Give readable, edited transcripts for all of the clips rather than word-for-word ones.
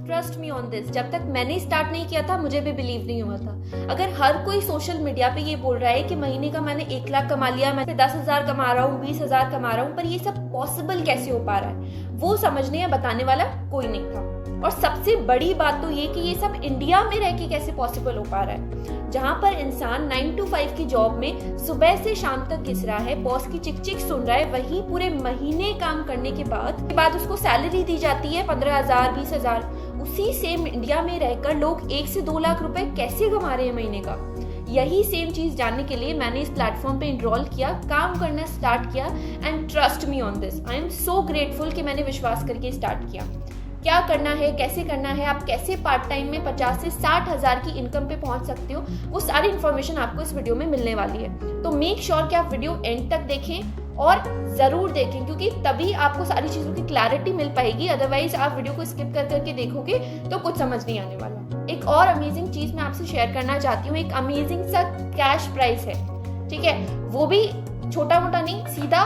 Trust me on this, जब तक मैंने स्टार्ट नहीं किया था मुझे भी बिलीव नहीं हुआ था। अगर हर कोई सोशल मीडिया पे ये बोल रहा है कि महीने का मैंने 1 लाख कमा लिया, मैं 10,000 कमा रहा हूँ, 20,000 कमा रहा हूँ, पर ये सब पॉसिबल कैसे हो पा रहा है, वो समझने या बताने वाला कोई नहीं था। और सबसे बड़ी बात तो ये कि ये सब इंडिया में रह के कैसे पॉसिबल हो पा रहा है, जहां पर इंसान 9 to 5 की जॉब में सुबह से शाम तक घिस रहा है, बॉस की चिक चिक सुन रहा है, वहीं पूरे महीने काम करने के बाद उसको सैलरी दी जाती है 15,000 20,000। उसी सेम इंडिया में रहकर लोग 1 से 2 लाख रुपए कैसे कमा रहे हैं महीने का। यही सेम चीज जानने के लिए मैंने इस प्लेटफॉर्म पे इनरोल किया, काम करना स्टार्ट किया, and trust me on this, I am so grateful कि मैंने विश्वास करके स्टार्ट किया। क्या करना है, कैसे करना है, आप कैसे पार्ट टाइम में 50 से 60 हजार की इनकम पे पहुंच सकते हो, वो सारी इन्फॉर्मेशन आपको इस वीडियो में मिलने वाली है। तो मेक श्योर कि आप वीडियो एंड तक देखें और जरूर देखें, क्योंकि तभी आपको सारी चीजों की क्लैरिटी मिल पाएगी। अदरवाइज आप वीडियो को स्किप कर करके देखोगे तो कुछ समझ नहीं आने वाला। एक और अमेजिंग चीज मैं आपसे शेयर करना चाहती हूँ, एक अमेजिंग सा कैश प्राइस है, ठीक है, वो भी छोटा मोटा नहीं, सीधा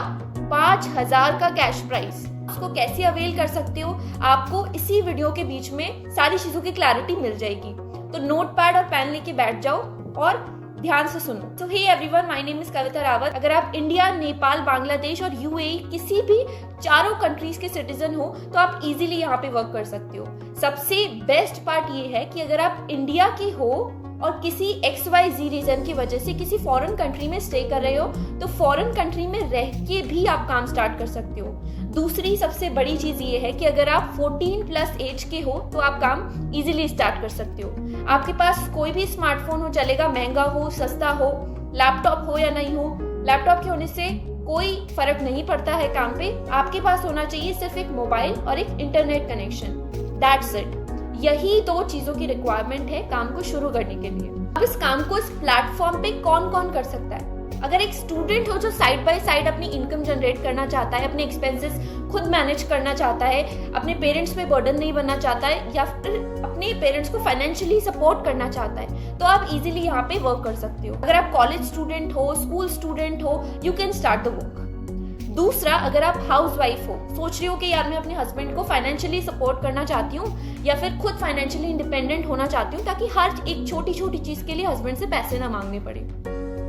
5,000 का कैश प्राइस। उसको कैसे अवेल कर सकते हो, आपको इसी वीडियो के बीच में सारी चीजों की क्लैरिटी मिल जाएगी। तो नोटपैड और पेन लेके बैठ जाओ और ध्यान से सुनो। तो hey everyone, my name is Kavita Rawat. अगर आप इंडिया, नेपाल, बांग्लादेश और यूएई किसी भी चारों कंट्रीज के सिटीजन हो तो आप इजीली यहाँ पे वर्क कर सकते हो। सबसे बेस्ट पार्ट ये है कि अगर आप इंडिया के हो और किसी XYZ रीजन की वजह से किसी फॉरेन कंट्री में स्टे कर रहे हो तो फॉरेन कंट्री में रह के भी आप काम स्टार्ट कर सकते हो। दूसरी सबसे बड़ी चीज ये है कि अगर आप 14+ एज के हो तो आप काम इजीली स्टार्ट कर सकते हो। आपके पास कोई भी स्मार्टफोन हो चलेगा, महंगा हो सस्ता हो, लैपटॉप हो या नहीं हो, लैपटॉप के होने से कोई फर्क नहीं पड़ता है काम पे। आपके पास होना चाहिए सिर्फ एक मोबाइल और एक इंटरनेट कनेक्शन, दैट्स इट। यही 2 चीजों की रिक्वायरमेंट है काम को शुरू करने के लिए। अब इस काम को इस प्लेटफॉर्म पे कौन कौन कर सकता है? अगर एक स्टूडेंट हो जो साइड बाय साइड अपनी इनकम जनरेट करना चाहता है, अपने एक्सपेंसेस खुद मैनेज करना चाहता है, अपने पेरेंट्स पे बर्डन नहीं बनना चाहता है, या फिर अपने पेरेंट्स को फाइनेंशियली सपोर्ट करना चाहता है, तो आप इजीली यहाँ पे वर्क कर सकते हो। अगर आप कॉलेज स्टूडेंट हो, स्कूल स्टूडेंट हो, you can start the work. दूसरा, अगर आप हाउस वाइफ हो, सोच रही हो कि यार मैं अपने हस्बैंड को फाइनेंशियली सपोर्ट करना चाहती हूँ या फिर खुद फाइनेंशियली इंडिपेंडेंट होना चाहती हूँ ताकि हर एक छोटी छोटी चीज के लिए हस्बैंड से पैसे ना मांगने पड़े,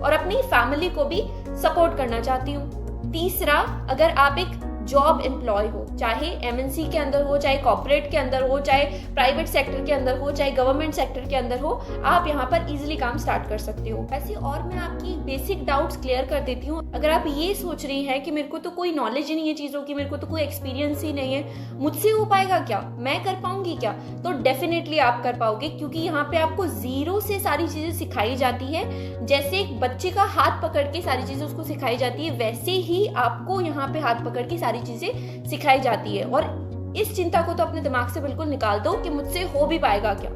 और अपनी फैमिली को भी सपोर्ट करना चाहती हूँ। तीसरा, अगर आप एक जॉब एम्प्लॉय हो, चाहे MNC के अंदर हो, चाहे कॉर्पोरेट के अंदर हो, चाहे प्राइवेट सेक्टर के अंदर हो, चाहे गवर्नमेंट सेक्टर के अंदर हो, आप यहाँ पर इजीली काम स्टार्ट कर सकते हो। ऐसे और मैं आपकी बेसिक डाउट्स क्लियर कर देती हूँ। अगर आप ये सोच रही हैं कि मेरे को तो कोई नॉलेज ही नहीं है चीजों की, मेरे को तो कोई एक्सपीरियंस ही नहीं है, मुझसे हो पाएगा क्या, मैं कर पाऊंगी क्या, तो डेफिनेटली आप कर पाओगे, क्योंकि यहाँ पे आपको जीरो से सारी चीजें सिखाई जाती है। जैसे एक बच्चे का हाथ पकड़ के सारी चीजें उसको सिखाई जाती है, वैसे ही आपको यहाँ पे हाथ पकड़ के चीजें सिखाई जाती है। और इस चिंता को तो अपने दिमाग से बिल्कुल निकाल दो कि मुझसे हो भी पाएगा क्या।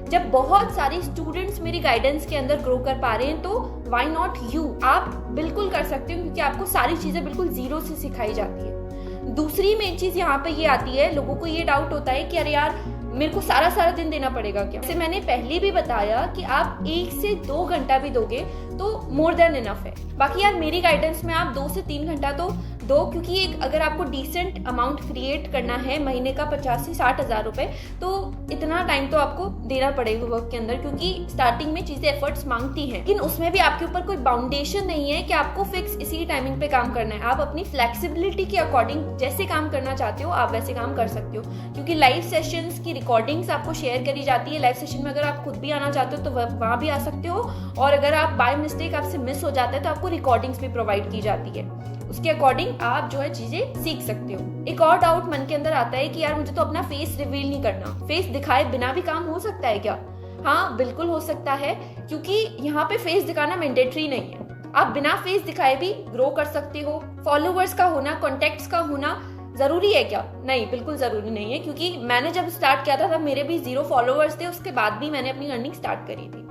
जब बहुत सारे स्टूडेंट्स मेरी गाइडेंस के अंदर ग्रो कर पा रहे हैं तो व्हाई नॉट यू, आप बिल्कुल कर सकते हो, क्योंकि आपको सारी चीजें बिल्कुल जीरो से सिखाई जाती है। दूसरी मेन चीज यहाँ पे ये आती है, लोगों को ये डाउट होता है कि अरे यार मेरे को सारा दिन देना पड़ेगा क्या। जैसे मैंने पहले भी बताया कि आप 1 से 2 घंटा भी दोगे तो मोर देन इनफ है। बाकी यार मेरी गाइडेंस में आप 2 से 3 घंटा तो दो, क्योंकि एक अगर आपको डिसेंट अमाउंट क्रिएट करना है महीने का 50 से 60 हजार रुपए, तो इतना टाइम तो आपको देना पड़ेगा वर्क के अंदर, क्योंकि स्टार्टिंग में चीजें एफर्ट्स मांगती हैं। लेकिन उसमें भी आपके ऊपर कोई बाउंडेशन नहीं है कि आपको फिक्स इसी टाइमिंग पे काम करना है। आप अपनी फ्लेक्सिबिलिटी के अकॉर्डिंग जैसे काम करना चाहते हो आप वैसे काम कर सकते हो, क्योंकि लाइव सेशंस की रिकॉर्डिंग्स आपको शेयर करी जाती है। लाइव सेशन में अगर आप खुद भी आना चाहते हो तो वहां भी आ सकते हो, और अगर आप बाय मिस्टेक आपसे मिस हो जाता है तो आपको रिकॉर्डिंग्स भी प्रोवाइड की जाती है। उसके अकॉर्डिंग आप जो है चीजें सीख सकते हो। एक और डाउट मन के अंदर आता है कि यार मुझे तो अपना फेस रिवील नहीं करना, फेस दिखाए बिना भी काम हो सकता है क्या? हाँ बिल्कुल हो सकता है, क्योंकि यहाँ पे फेस दिखाना मैंडेटरी नहीं है। आप बिना फेस दिखाए भी ग्रो कर सकते हो। फॉलोवर्स का होना, कॉन्टेक्ट्स का होना जरूरी है क्या? नहीं, बिल्कुल जरूरी नहीं है, क्योंकि मैंने जब स्टार्ट किया था मेरे भी 0 फॉलोवर्स थे, उसके बाद भी मैंने अपनी अर्निंग स्टार्ट करी थी।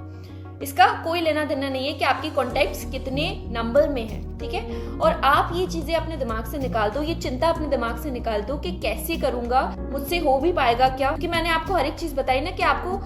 इसका कोई लेना देना नहीं है कि आपकी कॉन्टेक्ट्स कितने नंबर में है, ठीक है। और आप ये चीजें अपने दिमाग से निकाल दो, ये चिंता अपने दिमाग से निकाल दो कि कैसे करूंगा, मुझसे हो भी पाएगा क्या, क्योंकि मैंने आपको हर एक चीज बताई ना कि आपको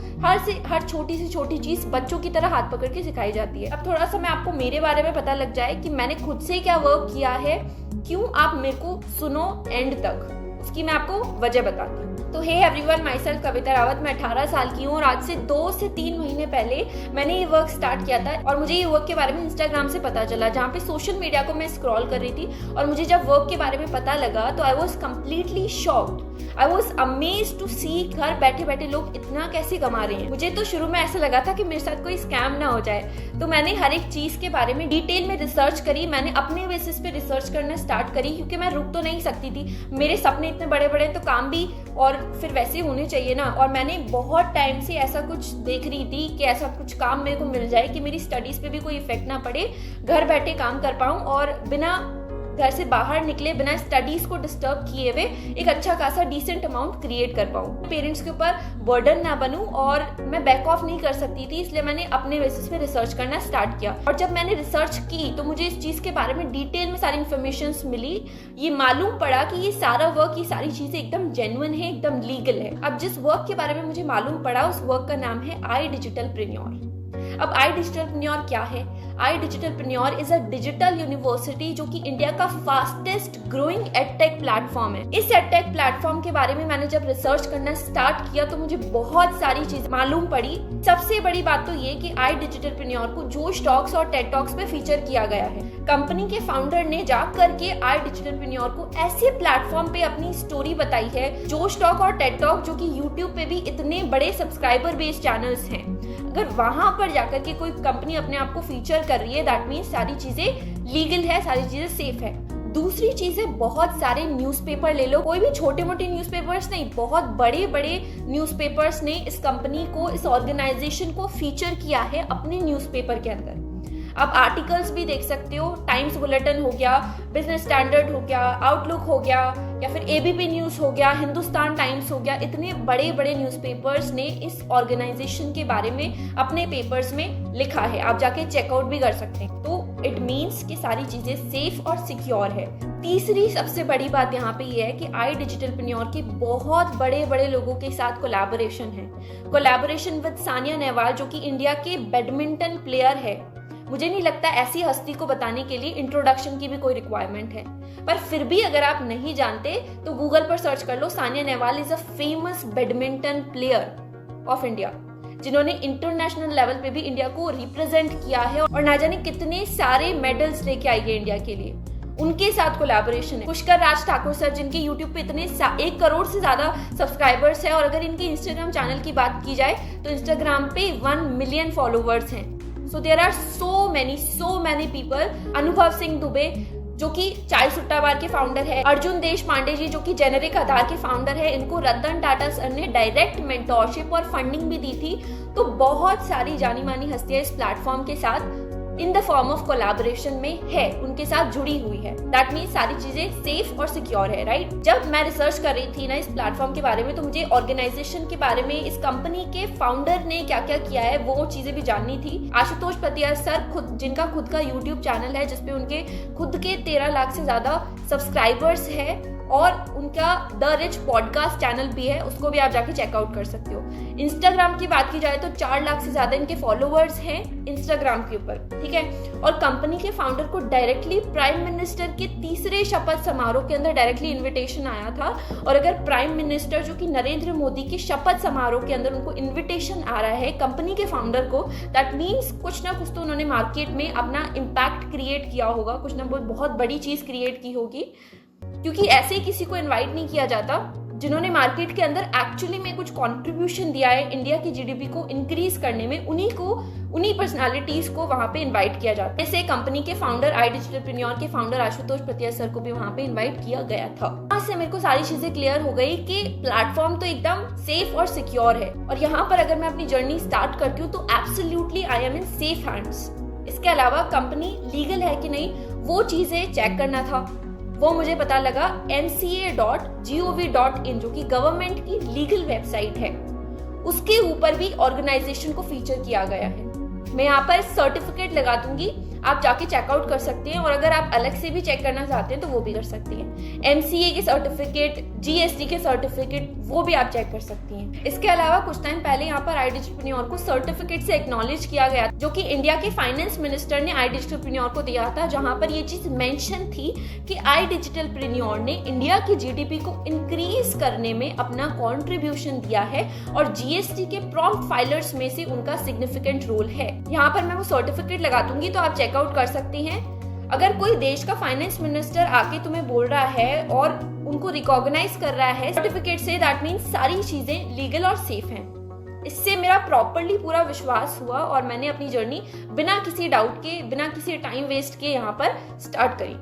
हर छोटी से छोटी चीज बच्चों की तरह हाथ पकड़ के सिखाई जाती है। अब थोड़ा सा मैं आपको मेरे बारे में पता लग जाए कि मैंने खुद से क्या वर्क किया है, क्यों आप मेरे को सुनो एंड तक, उसकी मैं आपको वजह बताती हूँ। तो हे एवरीवन, माई सेल्फ कविता रावत, मैं 18 साल की हूँ और आज से 2 से 3 महीने पहले मैंने ये वर्क स्टार्ट किया था। और मुझे ये वर्क के बारे में इंस्टाग्राम से पता चला, जहाँ पे सोशल मीडिया को मैं स्क्रॉल कर रही थी और मुझे जब वर्क के बारे में पता लगा तो I was completely shocked. I was amazed to see घर बैठे बैठे लोग इतना कैसे कमा रहे हैं। मुझे तो शुरू में ऐसा लगा था कि मेरे साथ कोई स्कैम ना हो जाए, तो मैंने हर एक चीज के बारे में डिटेल में रिसर्च करी। मैंने अपने बेसिस पे रिसर्च करना स्टार्ट करी, क्योंकि मैं रुक तो नहीं सकती थी। मेरे सपने इतने बड़े बड़े, तो काम भी और फिर वैसे होने चाहिए ना। और मैंने बहुत टाइम से ऐसा कुछ देख रही थी कि ऐसा कुछ काम मेरे को मिल जाए कि मेरी स्टडीज पे भी कोई इफेक्ट ना पड़े, घर बैठे काम कर पाऊं और बिना घर से बाहर निकले, बिना स्टडीज को डिस्टर्ब किए हुए एक अच्छा खासा डिसेंट अमाउंट क्रिएट कर पाऊं, पेरेंट्स के ऊपर बर्डन ना बनूं। और मैं बैक ऑफ नहीं कर सकती थी, इसलिए मैंने अपने बेसिस पे रिसर्च करना स्टार्ट किया। और जब मैंने रिसर्च की तो मुझे इस चीज के बारे में डिटेल में सारी इन्फॉर्मेशन मिली। ये मालूम पड़ा कि ये सारा वर्क, ये सारी चीजें एकदम जेन्युइन है, एकदम लीगल है। अब जिस वर्क के बारे में मुझे मालूम पड़ा, उस वर्क का नाम है आई डिजिटलप्रेन्योर। अब आई डिजिटलप्रेन्योर क्या है? आई डिजिटलप्रेन्योर इज अ डिजिटल यूनिवर्सिटी जो कि इंडिया का फास्टेस्ट ग्रोइंग एडटेक प्लेटफॉर्म है। इस एडटेक प्लेटफॉर्म के बारे में मैंने जब रिसर्च करना स्टार्ट किया तो मुझे बहुत सारी चीज मालूम पड़ी। सबसे बड़ी बात तो ये कि आई डिजिटलप्रेन्योर को जोश टॉक्स और टेड टॉक्स पे फीचर किया गया है। कंपनी के फाउंडर ने जा करके आई डिजिटलप्रेन्योर को ऐसे प्लेटफॉर्म पे अपनी स्टोरी बताई है, जोश टॉक और टेड टॉक, जो कि यूट्यूब पे भी इतने बड़े सब्सक्राइबर बेस्ड चैनल्स हैं। अगर वहां पर जाकर के कोई कंपनी अपने आप को फीचर कर रही है, दैट मीन्स सारी चीजें लीगल है, सारी चीजें सेफ है। दूसरी चीज है, बहुत सारे न्यूज़पेपर ले लो, कोई भी छोटे मोटे न्यूज़पेपर्स नहीं, बहुत बड़े बड़े न्यूज़पेपर्स ने इस कंपनी को, इस ऑर्गेनाइजेशन को फीचर किया है अपने न्यूज़पेपर के अंदर। आप आर्टिकल्स भी देख सकते हो, टाइम्स बुलेटिन हो गया, बिजनेस स्टैंडर्ड हो गया, आउटलुक हो गया, या फिर एबीपी न्यूज हो गया, हिंदुस्तान टाइम्स हो गया। इतने बड़े बड़े न्यूज़पेपर्स ने इस ऑर्गेनाइजेशन के बारे में अपने पेपर्स में लिखा है, आप जाके चेकआउट भी कर सकते हैं। तो इट मीन्स कि सारी चीजें सेफ और सिक्योर है। तीसरी सबसे बड़ी बात यहाँ पे ये है कि आई डिजिटलप्रेन्योर के बहुत बड़े बड़े लोगों के साथ कोलैबोरेशन है। कोलैबोरेशन विद सानिया नेहवाल, जो कि इंडिया के बैडमिंटन प्लेयर है। मुझे नहीं लगता ऐसी हस्ती को बताने के लिए इंट्रोडक्शन की भी कोई रिक्वायरमेंट है, पर फिर भी अगर आप नहीं जानते तो गूगल पर सर्च कर लो। Sania Nehwal is a famous badminton player of India, जिन्होंने इंटरनेशनल लेवल पे भी इंडिया को रिप्रेजेंट किया है और ना जाने कितने सारे मेडल्स लेके आई है इंडिया के लिए। उनके साथ कोलैबोरेशन है। पुष्कर राज ठाकुर सर, जिनके यूट्यूब पे इतने 1 करोड़ से ज्यादा सब्सक्राइबर्स है, और अगर इनके इंस्टाग्राम चैनल की बात की जाए तो इंस्टाग्राम पे 1 मिलियन फॉलोवर्स हैं। So there are so many people। अनुभव सिंह दुबे, जो कि चाय सुट्टा बार के फाउंडर है, अर्जुन देश पांडे जी, जो कि जेनेरिक आधार के फाउंडर है, इनको रतन टाटा सर ने डायरेक्ट मेंटोरशिप और फंडिंग भी दी थी। तो बहुत सारी जानी मानी हस्तियां इस प्लेटफॉर्म के साथ in the form of collaboration में है, उनके साथ जुड़ी हुई है। दैट मीन्स सारी चीजें सेफ और सिक्योर है, राइट। जब मैं रिसर्च कर रही थी ना इस प्लेटफॉर्म के बारे में, तो मुझे ऑर्गेनाइजेशन के बारे में, इस कंपनी के फाउंडर ने क्या क्या किया है, वो चीजें भी जाननी थी। आशुतोष पतिया सर खुद, जिनका खुद का यूट्यूब चैनल है जिसपे उनके खुद के 13 लाख से ज्यादा सब्सक्राइबर्स है, और उनका द रिच पॉडकास्ट चैनल भी है, उसको भी आप जाके चेकआउट कर सकते हो। इंस्टाग्राम की बात की जाए तो 4 लाख से ज्यादा इनके फॉलोवर्स हैं इंस्टाग्राम के ऊपर, ठीक है। और कंपनी के फाउंडर को डायरेक्टली प्राइम मिनिस्टर के 3रे शपथ समारोह के अंदर डायरेक्टली इन्विटेशन आया था। और अगर प्राइम मिनिस्टर, जो कि नरेंद्र मोदी के शपथ समारोह के अंदर उनको इन्विटेशन आ रहा है कंपनी के फाउंडर को, दैट मीन्स कुछ ना कुछ तो उन्होंने मार्केट में अपना इम्पैक्ट क्रिएट किया होगा, कुछ ना बहुत बड़ी चीज क्रिएट की होगी। क्योंकि ऐसे ही किसी को इनवाइट नहीं किया जाता जिन्होंने मार्केट के अंदर एक्चुअली में कुछ कंट्रीब्यूशन दिया है इंडिया की जीडीपी को इंक्रीज करने में, उन्हीं पर्सनालिटीज को वहां पे इनवाइट किया जाता है। जैसे कंपनी के फाउंडर, आई डिजिटलप्रेन्योर के फाउंडर आशुतोष पतिया सर को भी वहां पे इनवाइट किया गया था। वहां से मेरे को सारी चीजें क्लियर हो गई कि प्लेटफॉर्म तो एकदम सेफ और सिक्योर है। और यहाँ पर अगर मैं अपनी जर्नी स्टार्ट करती हूँ तो absolutely I am in safe hands. इसके अलावा कंपनी लीगल है कि नहीं, वो चीजें चेक करना था। वो मुझे पता लगा nca.gov.in, जो कि गवर्नमेंट की लीगल वेबसाइट है, उसके ऊपर भी ऑर्गेनाइजेशन को फीचर किया गया है। मैं यहाँ पर सर्टिफिकेट लगा दूंगी, आप जाके चेकआउट कर सकते हैं, और अगर आप अलग से भी चेक करना चाहते हैं तो वो भी कर सकते हैं। MCA के सर्टिफिकेट, GST के सर्टिफिकेट, वो भी आप चेक कर सकती हैं। इसके अलावा कुछ टाइम पहले यहाँ पर iDigitalPreneur को सर्टिफिकेट से एक्नॉलेज किया गया, जो कि इंडिया के फाइनेंस मिनिस्टर ने iDigitalPreneur को दिया था, जहां पर ये चीज मेंशन थी कि iDigitalPreneur ने इंडिया की GDP को इंक्रीज करने में अपना कॉन्ट्रीब्यूशन दिया है और GST के प्रॉम्प्ट फाइलर्स में से उनका सिग्निफिकेंट रोल है। यहाँ पर मैं वो सर्टिफिकेट लगा दूंगी तो आप चेकआउट कर सकती हैं। अगर कोई देश का फाइनेंस मिनिस्टर आके तुम्हें बोल रहा है और उनको रिकॉग्नाइज कर रहा है सर्टिफिकेट से, दैट मीन्स सारी चीजें लीगल और सेफ हैं। इससे मेरा प्रॉपरली पूरा विश्वास हुआ और मैंने अपनी जर्नी बिना किसी डाउट के, बिना किसी टाइम वेस्ट के यहाँ पर स्टार्ट करी।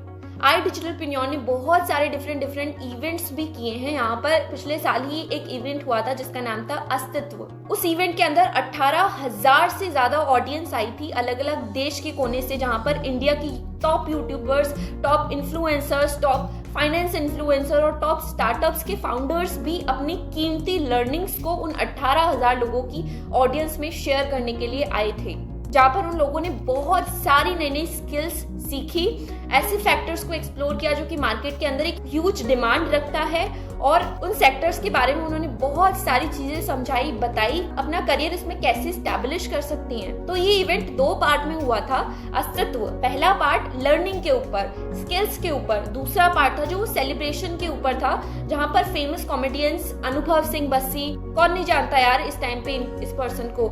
iDigitalPreneur ने बहुत सारे डिफरेंट इवेंट्स भी किए हैं। यहाँ पर पिछले साल ही एक इवेंट हुआ था जिसका नाम था अस्तित्व। उस इवेंट के अंदर 18,000 से ज्यादा ऑडियंस आई थी अलग अलग देश के कोने से, जहाँ पर इंडिया की top YouTubers, top influencers, top finance influencer और टॉप स्टार्टअप्स के फाउंडर्स भी अपनी कीमती लर्निंग्स को उन 18,000 लोगों की ऑडियंस में शेयर करने के लिए आए थे, जहाँ पर उन लोगों ने बहुत सारी नई नई स्किल्स सीखी, ऐसे फैक्टर्स को एक्सप्लोर किया जो कि मार्केट के अंदर एक ह्यूज डिमांड रखता है, और उन सेक्टर्स के बारे में उन्होंने बहुत सारी चीजें समझाई, बताई, अपना करियर इसमें कैसे स्टैब्लिश कर सकती हैं। तो ये इवेंट 2 पार्ट में हुआ था। अस्तित्व, पहला पार्ट लर्निंग के ऊपर, स्किल्स के ऊपर, दूसरा पार्ट था जो सेलिब्रेशन के ऊपर था, जहां पर फेमस कॉमेडियंस अनुभव सिंह बस्सी, कौन नहीं जानता यार इस टाइम पे इस पर्सन को,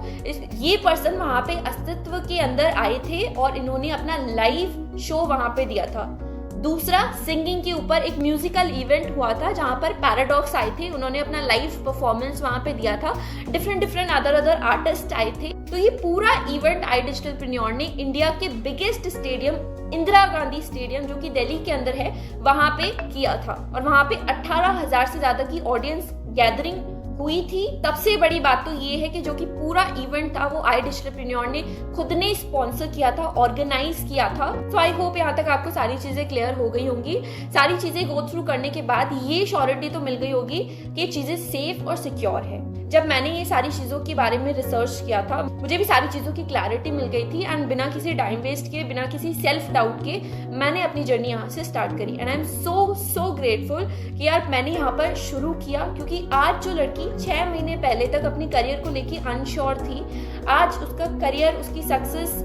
ये पर्सन वहां पे अस्तित्व के अंदर आए थे और इन्होंने अपना लाइव शो वहां पे दिया था। दूसरा सिंगिंग के ऊपर एक म्यूजिकल इवेंट हुआ था जहां पर पैराडॉक्स आए थे, उन्होंने अपना लाइव परफॉर्मेंस वहां पे दिया था। डिफरेंट अदर आर्टिस्ट आए थे। तो ये पूरा इवेंट iDigitalPreneur ने इंडिया के biggest stadium Indira Gandhi stadium, जो कि दिल्ली के अंदर है, वहां पे किया था, और वहां पे 18,000 से ज्यादा की ऑडियंस गैदरिंग हुई थी। तब से बड़ी बात तो ये है कि जो कि पूरा इवेंट था वो iDigitalPreneur ने खुद ने स्पॉन्सर किया था, ऑर्गेनाइज किया था। तो आई होप यहाँ तक आपको सारी चीजें क्लियर हो गई होंगी। सारी चीजें गो थ्रू करने के बाद ये श्योरिटी तो मिल गई होगी कि चीजें सेफ और सिक्योर है। जब मैंने ये सारी चीजों के बारे में रिसर्च किया था, मुझे भी सारी चीजों की क्लैरिटी मिल गई थी, एंड बिना किसी टाइम वेस्ट के, बिना किसी सेल्फ डाउट के मैंने अपनी जर्नी यहाँ से स्टार्ट करी। And I am so grateful कि यार मैंने यहाँ पर शुरू किया, क्योंकि आज जो लड़की 6 महीने पहले तक अपनी करियर को लेके अनश्योर थी, आज उसका करियर, उसकी सक्सेस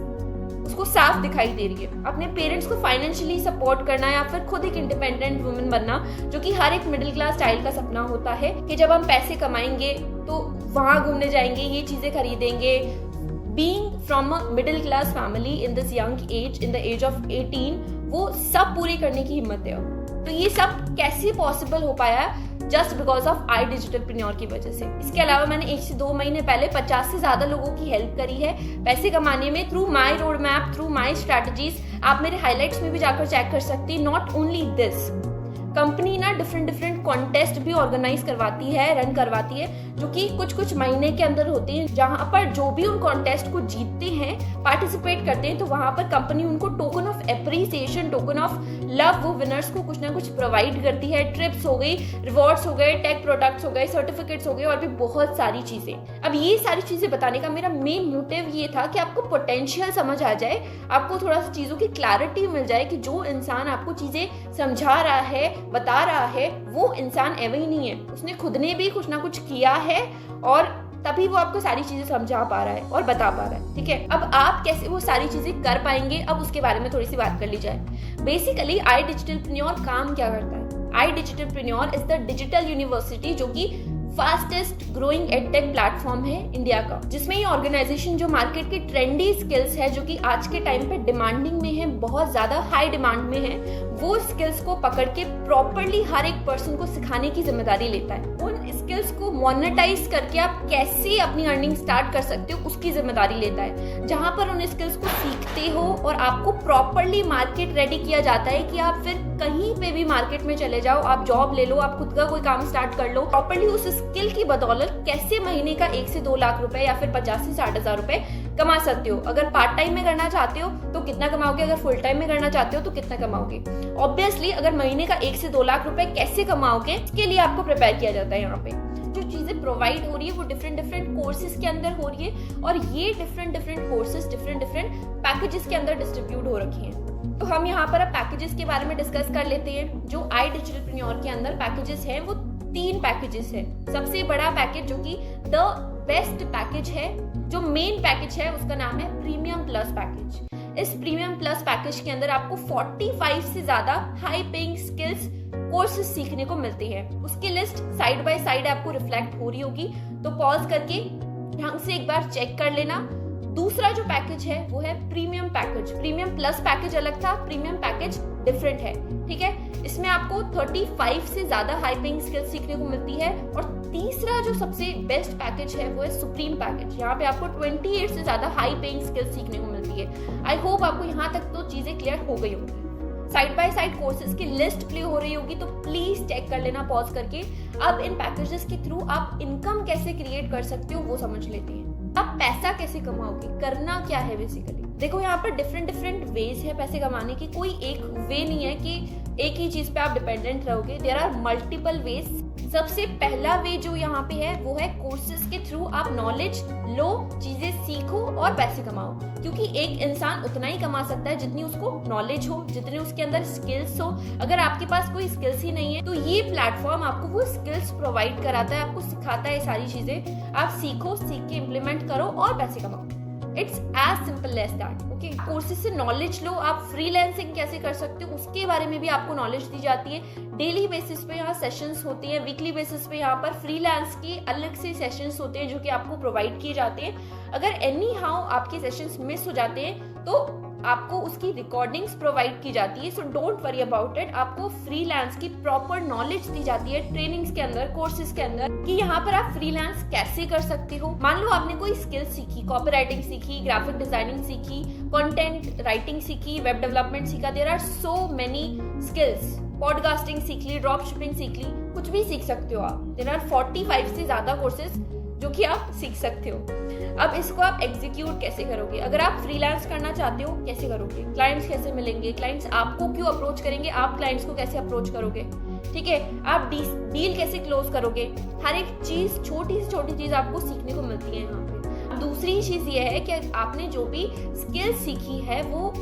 उसको साफ दिखाई दे रही है। अपने पेरेंट्स को फाइनेंशियली सपोर्ट करना या फिर खुद एक इंडिपेंडेंट वुमेन बनना, जो कि हर एक मिडिल क्लास चाइल्ड का सपना होता है कि जब हम पैसे कमाएंगे तो वहां घूमने जाएंगे, ये चीजें खरीदेंगे। Being from a middle class family in this young age, in the age of 18, वो सब पूरी करने की हिम्मत है। तो ये सब कैसे पॉसिबल हो पाया? जस्ट बिकॉज ऑफ iDigitalPreneur की वजह से। इसके अलावा मैंने 1 से 2 महीने पहले 50 से ज्यादा लोगों की हेल्प करी है पैसे कमाने में, through my road map, through my strategies. आप मेरे हाईलाइट्स में भी जाकर चेक कर सकती। नॉट ओनली दिस, कंपनी ना डिफरेंट कॉन्टेस्ट भी ऑर्गेनाइज करवाती है, रन करवाती है, जो कि कुछ महीने के अंदर होते हैं, जहां पर जो भी उन कॉन्टेस्ट को जीतते हैं, पार्टिसिपेट करते हैं, तो वहां पर कंपनी उनको token of appreciation, token of love, वो विनर्स को कुछ ना कुछ प्रोवाइड करती है। ट्रिप्स हो गई, रिवॉर्ड्स हो गए, टेक प्रोडक्ट्स हो गए, सर्टिफिकेट्स हो गए, और भी बहुत सारी चीजें। अब ये सारी चीजें बताने का मेरा मेन मोटिव ये था कि आपको पोटेंशियल समझ आ जाए, आपको थोड़ा सा चीजों की क्लैरिटी मिल जाए कि जो इंसान आपको चीजें समझा रहा है, बता रहा है, वो इंसान एवं ही नहीं है, उसने खुद ने भी कुछ ना कुछ किया है, और तभी वो आपको सारी चीजें समझा पा रहा है और बता पा रहा है। ठीक है, अब आप कैसे वो सारी चीजें कर पाएंगे, अब उसके बारे में थोड़ी सी बात कर ली जाए। बेसिकली iDigitalPreneur काम क्या करता है? iDigitalPreneur is the digital university, जो कि फास्टेस्ट ग्रोइंग एडटेक प्लेटफॉर्म है इंडिया का, जिसमें ये ऑर्गेनाइजेशन जो मार्केट की ट्रेंडी स्किल्स है, जो कि आज के टाइम पे डिमांडिंग में है, बहुत ज्यादा हाई डिमांड में है, वो स्किल्स को पकड़ के प्रॉपर्ली हर एक पर्सन को सिखाने की जिम्मेदारी लेता है। उन स्किल्स को मोनेटाइज करके आप कैसे अपनी अर्निंग स्टार्ट कर सकते हो, उसकी जिम्मेदारी लेता है। जहां पर उन स्किल्स को सीखते हो और आपको प्रॉपर्ली मार्केट रेडी किया जाता है कि आप फिर कहीं पे भी मार्केट में चले जाओ, आप जॉब ले लो, आप खुद का कोई काम स्टार्ट कर लो, प्रॉपर्ली उस स्किल की बदौलत कैसे महीने का 1 से 2 लाख रुपए या फिर 50 से 60,000 रुपए कमा सकते हो। अगर पार्ट टाइम में करना चाहते हो तो कितना कमाओगे, अगर फुल टाइम में करना चाहते हो तो कितना कमाओगे। ऑब्वियसली अगर महीने का 1 से 2 लाख रुपए कैसे कमाओगे, इसके लिए आपको प्रिपेयर किया जाता है। यहाँ पे जो चीजें प्रोवाइड हो रही है वो डिफरेंट डिफरेंट कोर्सेज के अंदर हो रही है, और ये different different courses different different packages के अंदर डिस्ट्रीब्यूट हो रखी हैं। तो हम यहाँ पर अब पैकेजेस के बारे में डिस्कस कर लेते हैं। जो iDigitalPreneur के अंदर पैकेजेस हैं वो 3 पैकेजेस है। सबसे बड़ा पैकेज जो कि द बेस्ट पैकेज है, जो मेन पैकेज है, उसका नाम है प्रीमियम प्लस पैकेज। इस प्रीमियम प्लस पैकेज के अंदर आपको 45 से ज्यादा हाई पेइंग स्किल्स कोर्सेज सीखने को मिलती है। उसकी लिस्ट साइड बाय साइड आपको रिफ्लेक्ट हो रही होगी, तो पॉज करके ढंग से एक बार चेक कर लेना। दूसरा जो पैकेज है वो है premium package. Premium plus package अलग था, प्रीमियम पैकेज डिफरेंट है, ठीक है। इसमें आपको 35 से ज्यादा हाई पेइंग स्किल्स सीखने को मिलती है। और तीसरा जो सबसे बेस्ट पैकेज है वो है सुप्रीम पैकेज। यहाँ पे आपको 28 से ज्यादा हाई पेइंग स्किल्स सीखने को मिलती है। आई होप आपको यहाँ तक तो चीजें क्लियर हो गई होंगी। साइड बाय साइड कोर्सेज की लिस्ट प्ले हो रही होगी, तो प्लीज चेक कर लेना पॉज करके। अब इन पैकेजेस के थ्रू आप इनकम कैसे क्रिएट कर सकते हो वो समझ लेते हैं। आप पैसा कैसे कमाओगे, करना क्या है बेसिकली। देखो यहाँ पर डिफरेंट डिफरेंट वेज है पैसे कमाने की। कोई एक वे नहीं है कि एक ही चीज पे आप डिपेंडेंट रहोगे। There are multiple ways. सबसे पहला वे जो यहाँ पे है वो है कोर्सेज के थ्रू आप नॉलेज लो, चीजें सीखो और पैसे कमाओ। क्योंकि एक इंसान उतना ही कमा सकता है जितनी उसको नॉलेज हो, जितने उसके अंदर स्किल्स हो। अगर आपके पास कोई स्किल्स ही नहीं है तो ये प्लेटफॉर्म आपको वो स्किल्स प्रोवाइड कराता है, आपको सिखाता है सारी चीजें। आप सीखो, सीख के इम्प्लीमेंट करो और पैसे कमाओ। It's as simple as that. Okay, courses से नॉलेज लो। आप फ्रीलांसिंग कैसे कर सकते हो उसके बारे में भी आपको नॉलेज दी जाती है। डेली बेसिस पे यहाँ सेशंस होते हैं, वीकली बेसिस पे यहाँ पर फ्रीलांस के अलग से सेशंस होते हैं जो कि आपको प्रोवाइड किए जाते हैं। अगर एनी हाउ आपके सेशंस मिस हो जाते हैं तो आपको उसकी रिकॉर्डिंग्स प्रोवाइड की जाती है। So don't worry about it. आपको फ्रीलांस की प्रॉपर नॉलेज दी जाती है ट्रेनिंग्स के अंदर, कोर्सेज के अंदर, कि यहाँ पर आप फ्रीलांस कैसे कर सकते हो। मान लो आपने कोई स्किल सीखी, कॉपी राइटिंग सीखी, ग्राफिक डिजाइनिंग सीखी, कंटेंट राइटिंग सीखी, वेब डेवलपमेंट सीखा। There are so many skills. Podcasting सीख ली, ड्रॉप शिपिंग सीख ली, कुछ भी सीख सकते हो आप। देयर आर 45 से ज्यादा कोर्सेज जो कि आप सीख सकते हो। अब इसको आप एग्जीक्यूट कैसे करोगे। अगर आप फ्रीलांस करना चाहते हो कैसे करोगे, क्लाइंट्स कैसे मिलेंगे, क्लाइंट्स आपको क्यों अप्रोच करेंगे, आप क्लाइंट्स को कैसे अप्रोच करोगे, ठीक है, आप डील कैसे क्लोज करोगे। हर एक चीज, छोटी से छोटी चीज आपको सीखने को मिलती है यहाँ पे। दूसरी चीज ये है कि आपने जो भी स्किल सीखी है वो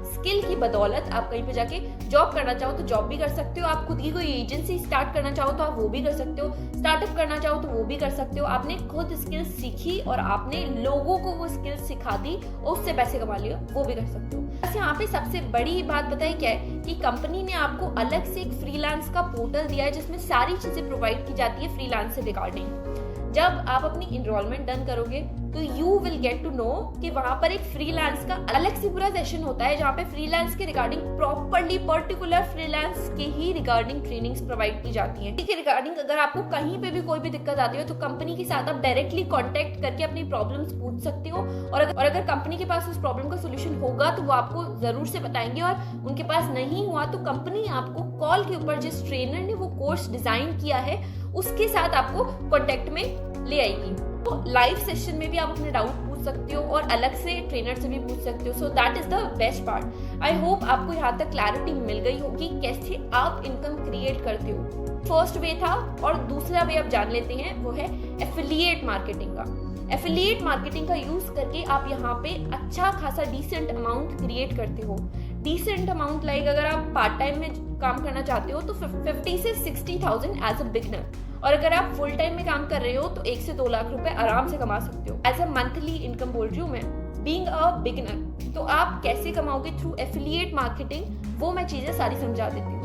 स्किल की बदौलत आप कहीं पे जाके जॉब करना चाहो तो जॉब भी कर सकते हो। आप खुद की कोई एजेंसी स्टार्ट करना चाहो तो आप वो भी कर सकते हो। स्टार्टअप करना चाहो तो वो भी कर सकते हो। आपने खुद स्किल सीखी और आपने लोगों को वो स्किल सिखा दी और उससे पैसे कमा लिया, वो भी कर सकते हो। बस यहाँ पे सबसे बड़ी बात बताइए क्या है कि कंपनी ने आपको अलग से एक फ्रीलांस का पोर्टल दिया है जिसमें सारी चीजें प्रोवाइड की जाती है फ्रीलांस से रिगार्डिंग। जब आप अपनी इनरोलमेंट डन करोगे तो you will get to know कि वहां पर एक फ्रीलांस का अलग से पूरा सेशन होता है जहाँ पे फ्रीलांस के रिगार्डिंग प्रॉपर्ली पर्टिकुलर फ्रीलांस के ही रिगार्डिंग ट्रेनिंग्स प्रोवाइड की जाती हैं। इसके रिगार्डिंग अगर आपको कहीं पे भी कोई भी दिक्कत आती हो तो कंपनी के साथ आप डायरेक्टली कांटेक्ट करके अपनी प्रॉब्लम्स पूछ सकते हो। और अगर कंपनी के पास उस प्रॉब्लम का सोल्यूशन होगा तो वो आपको जरूर से बताएंगे, और उनके पास नहीं हुआ तो कंपनी आपको कॉल के ऊपर जिस ट्रेनर ने वो कोर्स डिजाइन किया है उसके साथ आपको कॉन्टेक्ट में ले आएगी। तो लाइव सेशन में भी आप अपने डाउट पूछ सकते हो और अलग से ट्रेनर से भी पूछ सकते हो। So that is the best part. I hope आपको यहाँ तक क्लैरिटी मिल गई होगी कैसे आप इनकम क्रिएट करते हो। फर्स्ट वे था, और दूसरा वे आप जान लेते हैं वो है एफिलिएट मार्केटिंग का। एफिलिएट मार्केटिंग का यूज करके आप यहाँ पे अच्छा खासा डिसेंट अमाउंट क्रिएट करते हो। डिसेंट अमाउंट लाइक अगर आप पार्ट टाइम में काम करना चाहते हो तो 50 से 60,000 एज अ बिगनर, और अगर आप फुल टाइम में काम कर रहे हो तो 1 से 2 लाख रुपए आराम से कमा सकते हो एज अ मंथली इनकम बोल रही हूँ मैं, बीइंग अ बिगनर। तो आप कैसे कमाओगे थ्रू एफिलिएट मार्केटिंग, वो मैं चीजें सारी समझा देती हूँ।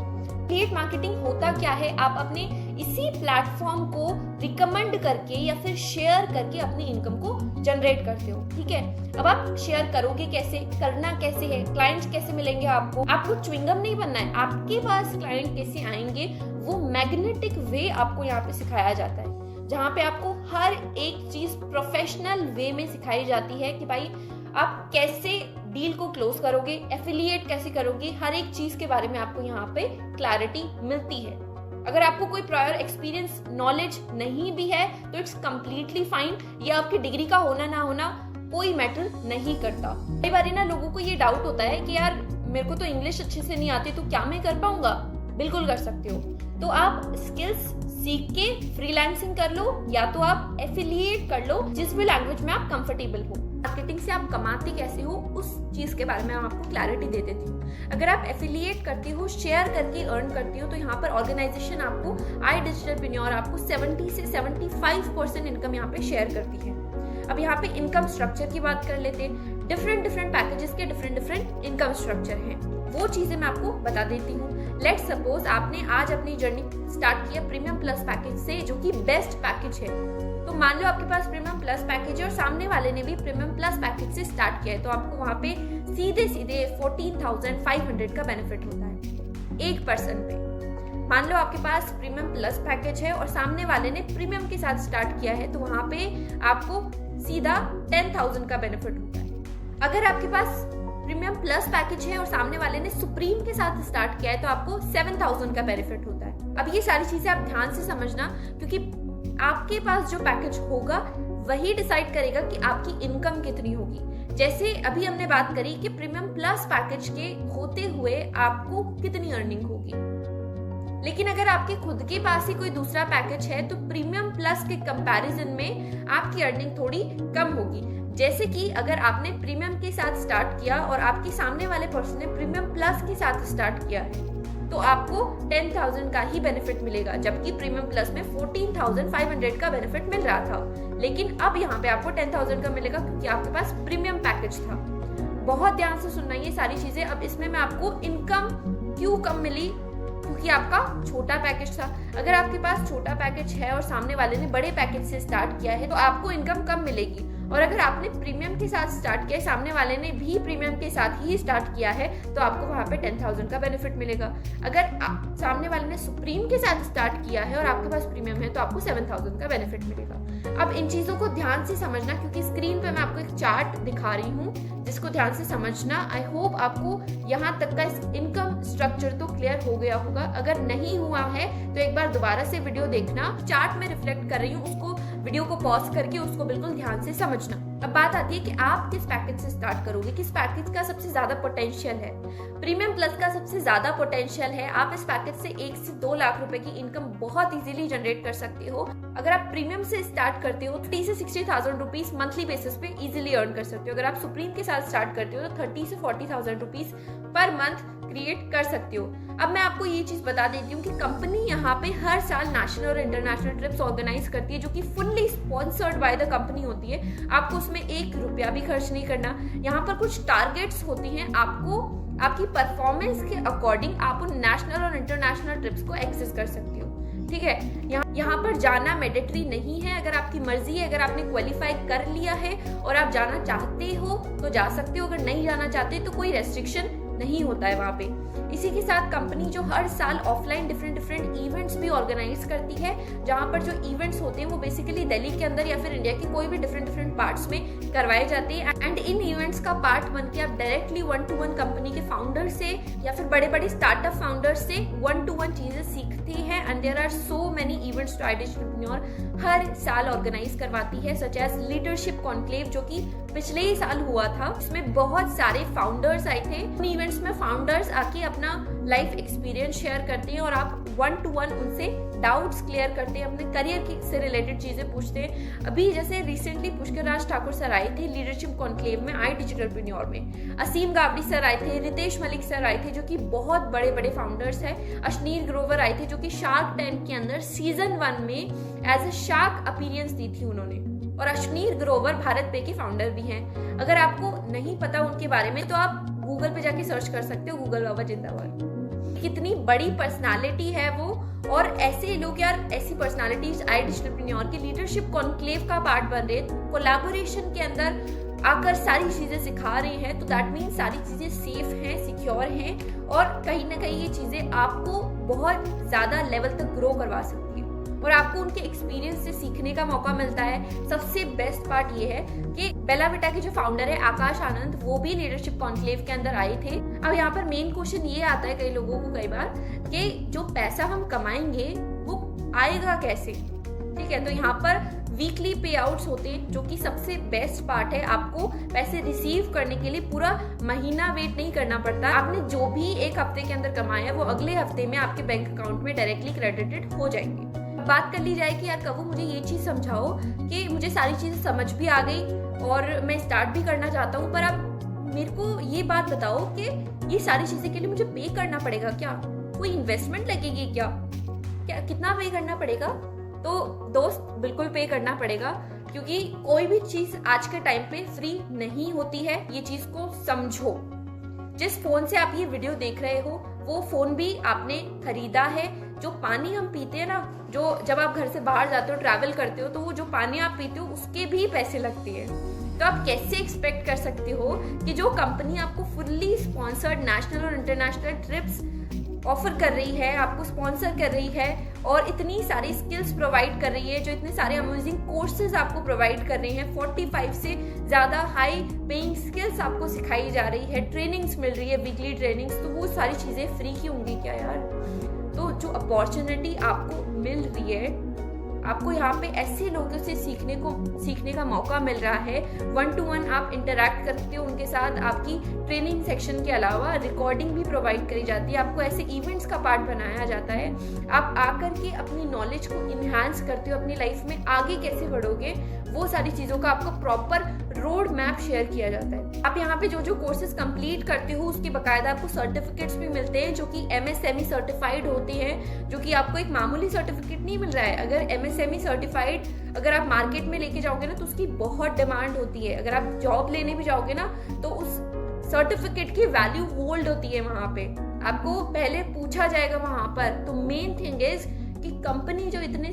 एफिलिएट मार्केटिंग होता क्या है, आप अपने इसी प्लेटफॉर्म को रिकमेंड करके या फिर शेयर करके अपनी इनकम को जनरेट करते हो, ठीक है। अब आप शेयर करोगे कैसे, करना कैसे है, क्लाइंट्स कैसे मिलेंगे आपको च्युइंगम नहीं बनना है, आपके पास क्लाइंट कैसे आएंगे वो मैग्नेटिक वे आपको यहाँ पे सिखाया जाता है, जहाँ पे आपको हर एक चीज प्रोफेशनल वे में सिखाई जाती है कि भाई आप कैसे डील को क्लोज करोगे, एफिलिएट कैसे करोगे, हर एक चीज के बारे में आपको यहाँ पे क्लैरिटी मिलती है। अगर आपको कोई प्रायर एक्सपीरियंस नॉलेज नहीं भी है तो इट्स कम्प्लीटली फाइन। ये आपकी डिग्री का होना ना होना कोई मैटर नहीं करता। कई बार ना लोगों को ये डाउट होता है कि यार मेरे को तो इंग्लिश अच्छे से नहीं आती तो क्या मैं कर पाऊंगा। बिल्कुल कर सकते हो। तो आप स्किल्स सीख के फ्रीलांसिंग कर लो या तो आप एफिलिएट कर लो, जिस भी लैंग्वेज में आप कंफर्टेबल हो। मार्केटिंग से आप कमाते कैसे हो उस चीज के बारे में मैं आपको क्लैरिटी दे देती हूँ। अगर आप एफिलिएट करते हो, शेयर करके अर्न करते हो, तो यहाँ पर ऑर्गेनाइजेशन आपको iDigitalPreneur आपको 70 से 75% इनकम यहाँ पे शेयर करती है। अब यहाँ पे इनकम स्ट्रक्चर की बात कर लेते हैं। डिफरेंट पैकेजेस के डिफरेंट इनकम स्ट्रक्चर हैं, वो चीजें मैं आपको बता देती हूँ। लेट्स सपोज आपने आज अपनी जर्नी स्टार्ट किया प्रीमियम प्लस पैकेज से, जो कि बेस्ट पैकेज है। तो मान लो आपके पास प्रीमियम प्लस पैकेज है और सामने वाले ने भी प्रीमियम प्लस पैकेज से स्टार्ट किया है, तो आपको वहां पे सीधे 14,500 का बेनिफिट होता है एक पर्सन पे। मान लो आपके पास प्रीमियम प्लस पैकेज है और सामने वाले ने प्रीमियम के साथ स्टार्ट किया है, तो वहां पे आपको सीधा 10,000 का बेनिफिट होता है। अगर आपके पास प्रीमियम प्लस पैकेज है और सामने वाले ने सुप्रीम के साथ स्टार्ट किया है, तो आपको 7,000 का बेनिफिट होता है। अब ये सारी चीजें आप ध्यान से समझना, क्योंकि आपके पास जो पैकेज होगा वही डिसाइड करेगा कि आपकी इनकम कितनी होगी। जैसे अभी हमने बात करी कि प्रीमियम प्लस पैकेज के होते हुए आपको कितनी अर्निंग होगी, लेकिन अगर आपके खुद के पास ही कोई दूसरा पैकेज है तो प्रीमियम प्लस के कंपैरिजन में आपकी अर्निंग थोड़ी कम होगी। जैसे कि अगर आपने प्रीमियम के साथ स्टार्ट किया और आपके सामने वाले पर्सन ने प्रीमियम प्लस के साथ स्टार्ट किया है, तो आपको 10,000 का ही बेनिफिट मिलेगा, जबकि प्रीमियम प्लस में 14,500 का बेनिफिट मिल रहा था। लेकिन अब यहाँ पे आपको 10,000 का मिलेगा क्योंकि आपके पास प्रीमियम पैकेज था। बहुत ध्यान से सुनना ये सारी चीजें। अब इसमें मैं आपको इनकम क्यों कम मिली, क्योंकि आपका छोटा पैकेज था। अगर आपके पास छोटा पैकेज है और सामने वाले ने बड़े पैकेज से स्टार्ट किया है, तो आपको इनकम कम मिलेगी। और अगर आपने प्रीमियम के साथ स्टार्ट किया है, सामने वाले ने भी प्रीमियम के साथ ही स्टार्ट किया है, तो आपको वहां पे 10,000 का बेनिफिट मिलेगा। अगर सामने वाले ने सुप्रीम के साथ स्टार्ट किया है और आपके पास प्रीमियम है, तो आपको 7,000 का बेनिफिट मिलेगा। अब इन चीजों को ध्यान से समझना, क्योंकि स्क्रीन पे मैं आपको एक चार्ट दिखा रही हूँ जिसको ध्यान से समझना। आई होप आपको यहाँ तक का इनकम स्ट्रक्चर तो क्लियर हो गया होगा। अगर नहीं हुआ है तो एक बार दोबारा से वीडियो देखना। चार्ट में रिफ्लेक्ट कर रही हूँ, उसको वीडियो को पॉज करके उसको बिल्कुल ध्यान से समझना। अब बात आती है कि आप किस पैकेज से स्टार्ट करोगे, किस पैकेज का सबसे ज्यादा पोटेंशियल है। प्रीमियम प्लस का सबसे ज्यादा पोटेंशियल है। आप इस पैकेज से 1 से 2 लाख रुपए की इनकम बहुत इजीली जनरेट कर सकते हो। अगर आप प्रीमियम से स्टार्ट करते हो 30 से 60,000 रुपीज मंथली बेसिस पे इजीली अर्न कर सकते हो। अगर आप सुप्रीम के साथ स्टार्ट करते हो तो 30 से 40,000 रुपीज पर मंथ क्रिएट कर सकते हो। अब मैं आपको ये चीज बता देती हूँ कि कंपनी यहाँ पे हर साल नेशनल और इंटरनेशनल ट्रिप्स ऑर्गेनाइज करती है, जो कि fully sponsored by the company होती है। आपको उसमें 1 रुपया भी खर्च नहीं करना। यहाँ पर कुछ टारगेट्स होती हैं, आपको आपकी परफॉर्मेंस के अकॉर्डिंग आप उन नेशनल और इंटरनेशनल ट्रिप्स को एक्सेस कर सकते हो। ठीक है, यहाँ पर जाना मैंडेटरी नहीं है। अगर आपकी मर्जी है, अगर आपने क्वालिफाई कर लिया है और आप जाना चाहते हो तो जा सकते हो। अगर नहीं जाना चाहते तो कोई रेस्ट्रिक्शन नहीं होता है वहाँ पे। इसी के साथ कंपनी जो हर साल ऑफलाइन डिफरेंट इवेंट्स भी ऑर्गेनाइज करती है, जहाँ पर जो इवेंट्स होते हैं वो बेसिकली दिल्ली के अंदर या फिर इंडिया के कोई भी डिफरेंट पार्ट्स में करवाए जाते हैं। एंड इन इवेंट्स का पार्ट बन के आप डायरेक्टली 1-to-1 कंपनी के फाउंडर से या फिर बड़े बड़े स्टार्टअप फाउंडर्स से 1-to-1 चीजें सीखते हैं। And there are so many events जो iDigitalPreneur हर साल ऑर्गेनाइज करवाती है, सच एज लीडरशिप कॉन्क्लेव, जो कि पिछले ही साल हुआ था। इसमें बहुत सारे फाउंडर्स आए थे। इन इवेंट्स में फाउंडर्स आके अपना लाइफ एक्सपीरियंस शेयर करते हैं और आप 1-to-1 उनसे डाउट्स क्लियर करते हैं, अपने करियर से रिलेटेड चीजें पूछते हैं। अभी जैसे रिसेंटली पुष्कर राज ठाकुर सर आए थे लीडरशिप कॉन्क्लेव में iDigitalPreneur में। असीम गावड़ी सर आए थे, रितेश मलिक सर आए थे, जो कि बहुत बड़े बड़े फाउंडर्स हैं। अश्नीर ग्रोवर आए थे, जो कि शार्क टैंक के अंदर सीजन 1 में एज अ शार्क अपीयरेंस दी थी उन्होंने। और अश्नीर ग्रोवर भारत पे के फाउंडर भी हैं। अगर आपको नहीं पता उनके बारे में तो आप गूगल पे जाके सर्च कर सकते हो, गूगल बाबा जिंदाबाद। कितनी बड़ी पर्सनालिटी है वो। और ऐसे लोग यार, ऐसी पर्सनालिटीज iDigitalPreneur के लीडरशिप कॉन्क्लेव का पार्ट बन रहे, कोलैबोरेशन के अंदर आकर सारी चीजें सिखा रहे हैं, तो दैट मीन सारी चीजें सेफ हैं, सिक्योर हैं और कहीं ना कहीं ये चीजें आपको बहुत ज्यादा लेवल तक ग्रो करवा सकती है और आपको उनके एक्सपीरियंस से सीखने का मौका मिलता है। सबसे बेस्ट पार्ट ये है कि बेला विटा के जो फाउंडर है आकाश आनंद, वो भी लीडरशिप कॉन्क्लेव के अंदर आए थे। अब यहाँ पर मेन क्वेश्चन ये आता है कई लोगों को कई बार कि जो पैसा हम कमाएंगे वो आएगा कैसे। ठीक है, तो यहाँ पर वीकली पे आउट्स होते हैं, जो कि सबसे बेस्ट पार्ट है। आपको पैसे रिसीव करने के लिए पूरा महीना वेट नहीं करना पड़ता। आपने जो भी एक हफ्ते के अंदर कमाया वो अगले हफ्ते में आपके बैंक अकाउंट में डायरेक्टली क्रेडिटेड हो जाएंगे। बात कर ली जाए कि यार कबू मुझे ये चीज़ समझाओ कि मुझे सारी चीज़ें समझ भी आ गई और मैं स्टार्ट भी करना चाहता हूँ, पर आप मेरे को ये बात बताओ कि ये सारी चीज़ें के लिए मुझे पे करना पड़ेगा क्या? कोई इन्वेस्टमेंट लगेगी क्या? कितना पे करना पड़ेगा? तो दोस्त बिल्कुल पे करना पड़ेगा, क्योंकि कोई भी चीज आज के टाइम पे फ्री नहीं होती है। ये चीज को समझो। जिस फोन से आप ये वीडियो देख रहे हो वो फोन भी आपने खरीदा है। जो पानी हम पीते हैं ना, जो जब आप घर से बाहर जाते हो, ट्रैवल करते हो, तो वो जो पानी आप पीते हो उसके भी पैसे लगते हैं। तो आप कैसे एक्सपेक्ट कर सकते हो कि जो कंपनी आपको फुल्ली स्पॉन्सर्ड नेशनल और इंटरनेशनल ट्रिप्स ऑफर कर रही है, आपको स्पॉन्सर कर रही है और इतनी सारी स्किल्स प्रोवाइड कर रही है, जो इतने सारे अमेजिंग कोर्सेज आपको प्रोवाइड कर रही हैं, 45 से ज़्यादा हाई पेइंग स्किल्स आपको सिखाई जा रही है, ट्रेनिंग्स मिल रही है, वीकली ट्रेनिंग्स, तो वो सारी चीज़ें फ्री ही होंगी क्या यार? तो जो अपॉर्चुनिटी आपको मिल रही है, आपको यहाँ पे ऐसे लोगों से सीखने का मौका मिल रहा है। 1 to 1 आप इंटरैक्ट करते हो उनके साथ। आपकी ट्रेनिंग सेक्शन के अलावा रिकॉर्डिंग भी प्रोवाइड करी जाती है, आपको ऐसे इवेंट्स का पार्ट बनाया जाता है। आप आकर के अपनी नॉलेज को इन्हांस करते हो, अपनी लाइफ में आगे कैसे बढ़ोगे, वो सारी चीज़ों का आपको प्रॉपर रोड मैप शेयर किया जाता है। आप यहाँ पे जो जो कोर्सेज कंप्लीट करते हो उसके बकायदा आपको सर्टिफिकेट्स भी मिलते हैं, जो कि MSME सर्टिफाइड होते हैं, जो कि आपको एक मामूली सर्टिफिकेट नहीं मिल रहा है। अगर MSME सर्टिफाइड अगर आप मार्केट में लेके जाओगे ना तो उसकी बहुत डिमांड होती है। अगर आप जॉब लेने भी जाओगे ना तो उस सर्टिफिकेट की वैल्यू होल्ड होती है। वहां पे आपको पहले पूछा जाएगा वहां पर। तो मेन थिंग इज कि कंपनी जो इतनी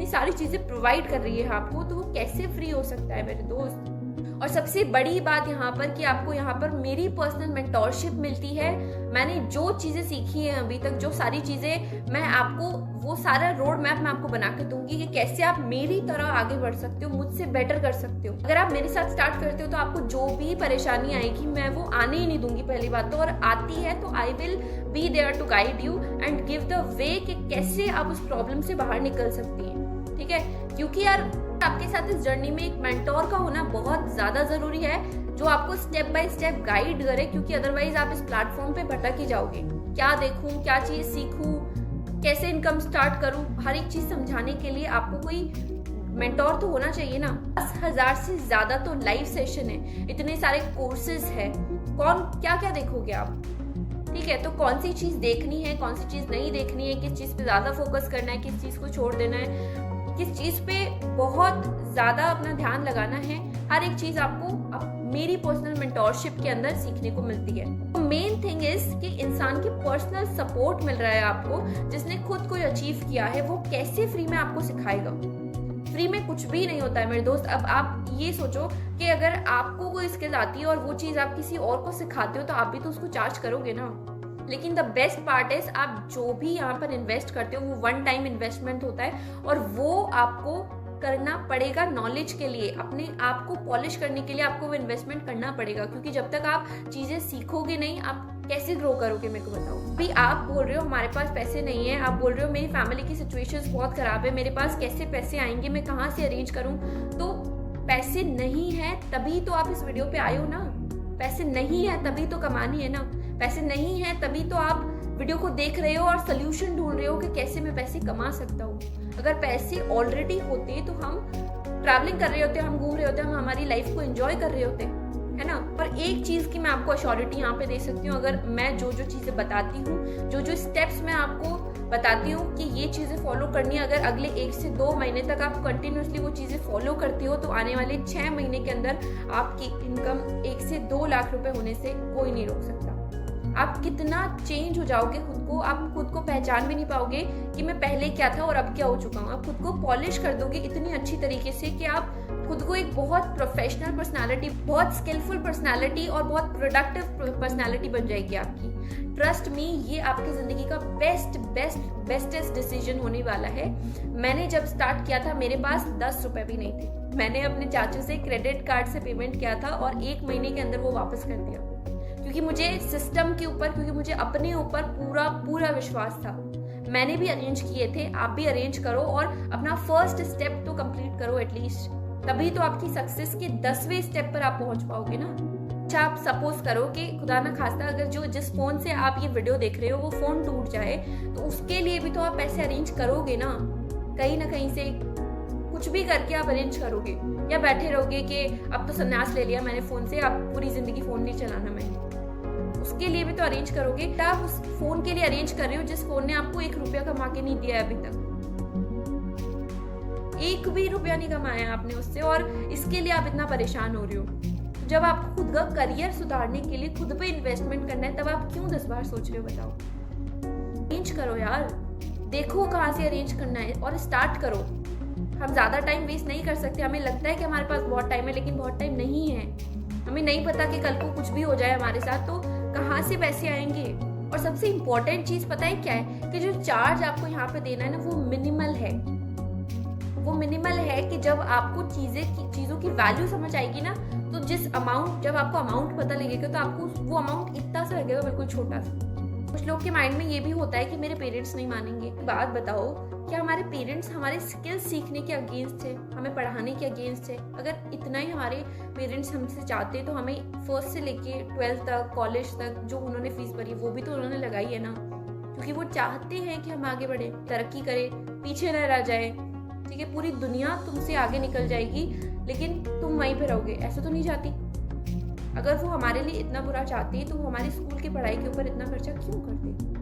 सारी चीजें प्रोवाइड कर रही है आपको, तो वो कैसे फ्री हो सकता है मेरे दोस्त? और सबसे बड़ी बात यहाँ पर कि आपको यहाँ पर मेरी पर्सनल मेंटोरशिप मिलती है। मैंने जो चीज़ें सीखी हैं अभी तक, जो सारी चीज़ें मैं आपको, वो सारा रोड मैप मैं आपको बना के दूंगी कि कैसे आप मेरी तरह आगे बढ़ सकते हो, मुझसे बेटर कर सकते हो। अगर आप मेरे साथ स्टार्ट करते हो तो आपको जो भी परेशानी आएगी मैं वो आने ही नहीं दूंगी पहली बात तो, और आती है तो I will be there to guide you and give the way कि कैसे आप उस प्रॉब्लम से बाहर निकल सकती हैं। ठीक है, क्योंकि यार आपके साथ इस जर्नी में एक मेंटोर का होना बहुत ज्यादा जरूरी है, जो आपको स्टेप बाय स्टेप गाइड करे, क्योंकि अदरवाइज आप इस प्लेटफॉर्म पे भटक ही जाओगे। क्या देखूं, क्या चीज सीखूं, कैसे इनकम स्टार्ट करूं, हर एक चीज समझाने के लिए आपको कोई मेंटोर तो होना चाहिए ना। 10,000 से ज्यादा तो लाइव सेशन है, इतने सारे कोर्सेज है, कौन क्या क्या देखोगे आप? ठीक है, तो कौन सी चीज देखनी है, कौन सी चीज नहीं देखनी है, किस चीज पे ज्यादा फोकस करना है, किस चीज को छोड़ देना है, किस चीज पे बहुत ज्यादा अपना ध्यान लगाना है, हर एक चीज आपको मेरी पर्सनल मेंटोरशिप के अंदर सीखने को मिलती है। तो मेन थिंग इज कि इंसान की पर्सनल सपोर्ट मिल रहा है आपको, जिसने खुद को अचीव किया है, वो कैसे फ्री में आपको सिखाएगा। फ्री में कुछ भी नहीं होता है मेरे दोस्त। अब आप ये सोचो कि अगर आपको कोई स्किल आती है और वो चीज आप किसी और को सिखाते हो तो आप भी तो उसको चार्ज करोगे ना। लेकिन द बेस्ट पार्ट इज आप जो भी यहाँ पर इन्वेस्ट करते हो वो 1 टाइम इन्वेस्टमेंट होता है, और वो आपको करना पड़ेगा नॉलेज के लिए, अपने आप को पॉलिश करने के लिए आपको वो इन्वेस्टमेंट करना पड़ेगा। क्योंकि जब तक आप चीजें सीखोगे नहीं, आप कैसे ग्रो करोगे मेरे को बताओ। अभी आप बोल रहे हो हमारे पास पैसे नहीं है, आप बोल रहे हो मेरी फैमिली की सिचुएशंस बहुत खराब है, मेरे पास कैसे पैसे आएंगे, मैं कहाँ से अरेंज करूँ? तो पैसे नहीं है तभी तो आप इस वीडियो पे आए हो ना। पैसे नहीं है तभी तो कमानी है ना। पैसे नहीं है तभी तो आप वीडियो को देख रहे हो और सोल्यूशन ढूंढ रहे हो कि कैसे मैं पैसे कमा सकता हूँ। अगर पैसे ऑलरेडी होते तो हम ट्रैवलिंग कर रहे होते, हम घूम रहे होते, हम हमारी लाइफ को एंजॉय कर रहे होते, है ना। और एक चीज की मैं आपको अश्योरिटी यहाँ पे दे सकती हूँ, अगर मैं जो जो चीजें बताती हूँ, जो जो स्टेप्स मैं आपको बताती हूँ कि ये चीजें फॉलो करनी है, अगर अगले 1 से 2 महीने तक आप कंटिन्यूसली वो चीजें फॉलो करती हो तो आने वाले 6 महीने के अंदर आपकी इनकम 1 से 2 लाख रुपए होने से कोई नहीं रोक सकता। आप कितना चेंज हो जाओगे खुद को, आप खुद को पहचान भी नहीं पाओगे कि मैं पहले क्या था और अब क्या हो चुका हूँ। आप खुद को पॉलिश कर दोगे इतनी अच्छी तरीके से कि आप खुद को एक बहुत प्रोफेशनल पर्सनालिटी, बहुत स्किलफुल पर्सनालिटी और बहुत प्रोडक्टिव पर्सनालिटी बन जाएगी आपकी। ट्रस्ट मी, ये आपकी जिंदगी का बेस्टेस्ट डिसीजन होने वाला है। मैंने जब स्टार्ट किया था मेरे पास 10 रुपए भी नहीं थे। मैंने अपने चाचू से क्रेडिट कार्ड से पेमेंट किया था और 1 महीने के अंदर वो वापस कर दिया, क्योंकि मुझे सिस्टम के ऊपर, क्योंकि मुझे अपने ऊपर पूरा विश्वास था। मैंने भी अरेंज किए थे, आप भी अरेंज करो और अपना फर्स्ट स्टेप तो कंप्लीट करो एटलीस्ट, तभी तो आपकी सक्सेस के 10वें स्टेप पर आप पहुंच पाओगे ना। अच्छा, आप सपोज करो कि खुदा ना खास्ता अगर जिस फोन से आप ये वीडियो देख रहे हो वो फोन टूट जाए, तो उसके लिए भी तो आप पैसे अरेंज करोगे ना कहीं से कुछ भी करके आप अरेंज करोगे, या बैठे रहोगे कि अब तो संन्यास ले लिया मैंने फोन से, अब पूरी जिंदगी फोन नहीं चलाना मैंने। उसके लिए भी तो अरेंज करोगे। आप उस फोन के लिए अरेंज कर रहे हो जिस फोन ने आपको 1 रुपया कमा के नहीं दिया अभी तक, 1 भी रुपया नहीं कमाया आपने उससे, और इसके लिए आप इतना परेशान हो रहे हो। जब आपको खुद का करियर सुधारने के लिए खुद पे इन्वेस्टमेंट करना है, तब आप क्यों 10 बार सोच रहे हो? बताओ। अरेंज करो यार, देखो कहाँ से अरेंज करना है और स्टार्ट करो। हम ज्यादा टाइम वेस्ट नहीं कर सकते। हमें लगता है कि हमारे पास बहुत टाइम है, लेकिन बहुत टाइम नहीं है। हमें नहीं पता कि कल को कुछ भी हो जाए हमारे साथ, तो कहाँ से पैसे आएंगे। और सबसे इंपॉर्टेंट चीज पता है क्या है, कि जो चार्ज आपको यहाँ पे देना है ना, वो मिनिमल है। वो मिनिमल है कि जब आपको चीजों की वैल्यू समझ आएगी ना, तो जब आपको अमाउंट पता लगेगा, तो आपको वो अमाउंट इतना सा लगेगा, बिल्कुल छोटा सा। कुछ लोग के माइंड में ये भी होता है कि मेरे पेरेंट्स नहीं मानेंगे। बात बताओ, क्या हमारे पेरेंट्स हमारे स्किल्स सीखने के अगेंस्ट थे, हमें पढ़ाने के अगेंस्ट थे? अगर इतना ही हमारे पेरेंट्स हमसे चाहते, तो हमें फर्स्ट से लेके 12th तक, कॉलेज तक जो उन्होंने फीस भरी वो भी तो उन्होंने लगाई है ना, क्योंकि वो चाहते हैं कि हम आगे बढ़े, तरक्की करें, पीछे न रह जाए। ठीक है, पूरी दुनिया तुमसे आगे निकल जाएगी, लेकिन तुम वहीं पे रहोगे, ऐसा तो नहीं चाहती। अगर वो हमारे लिए इतना बुरा चाहती तो वो हमारी स्कूल की पढ़ाई के ऊपर इतना खर्चा क्यों करते?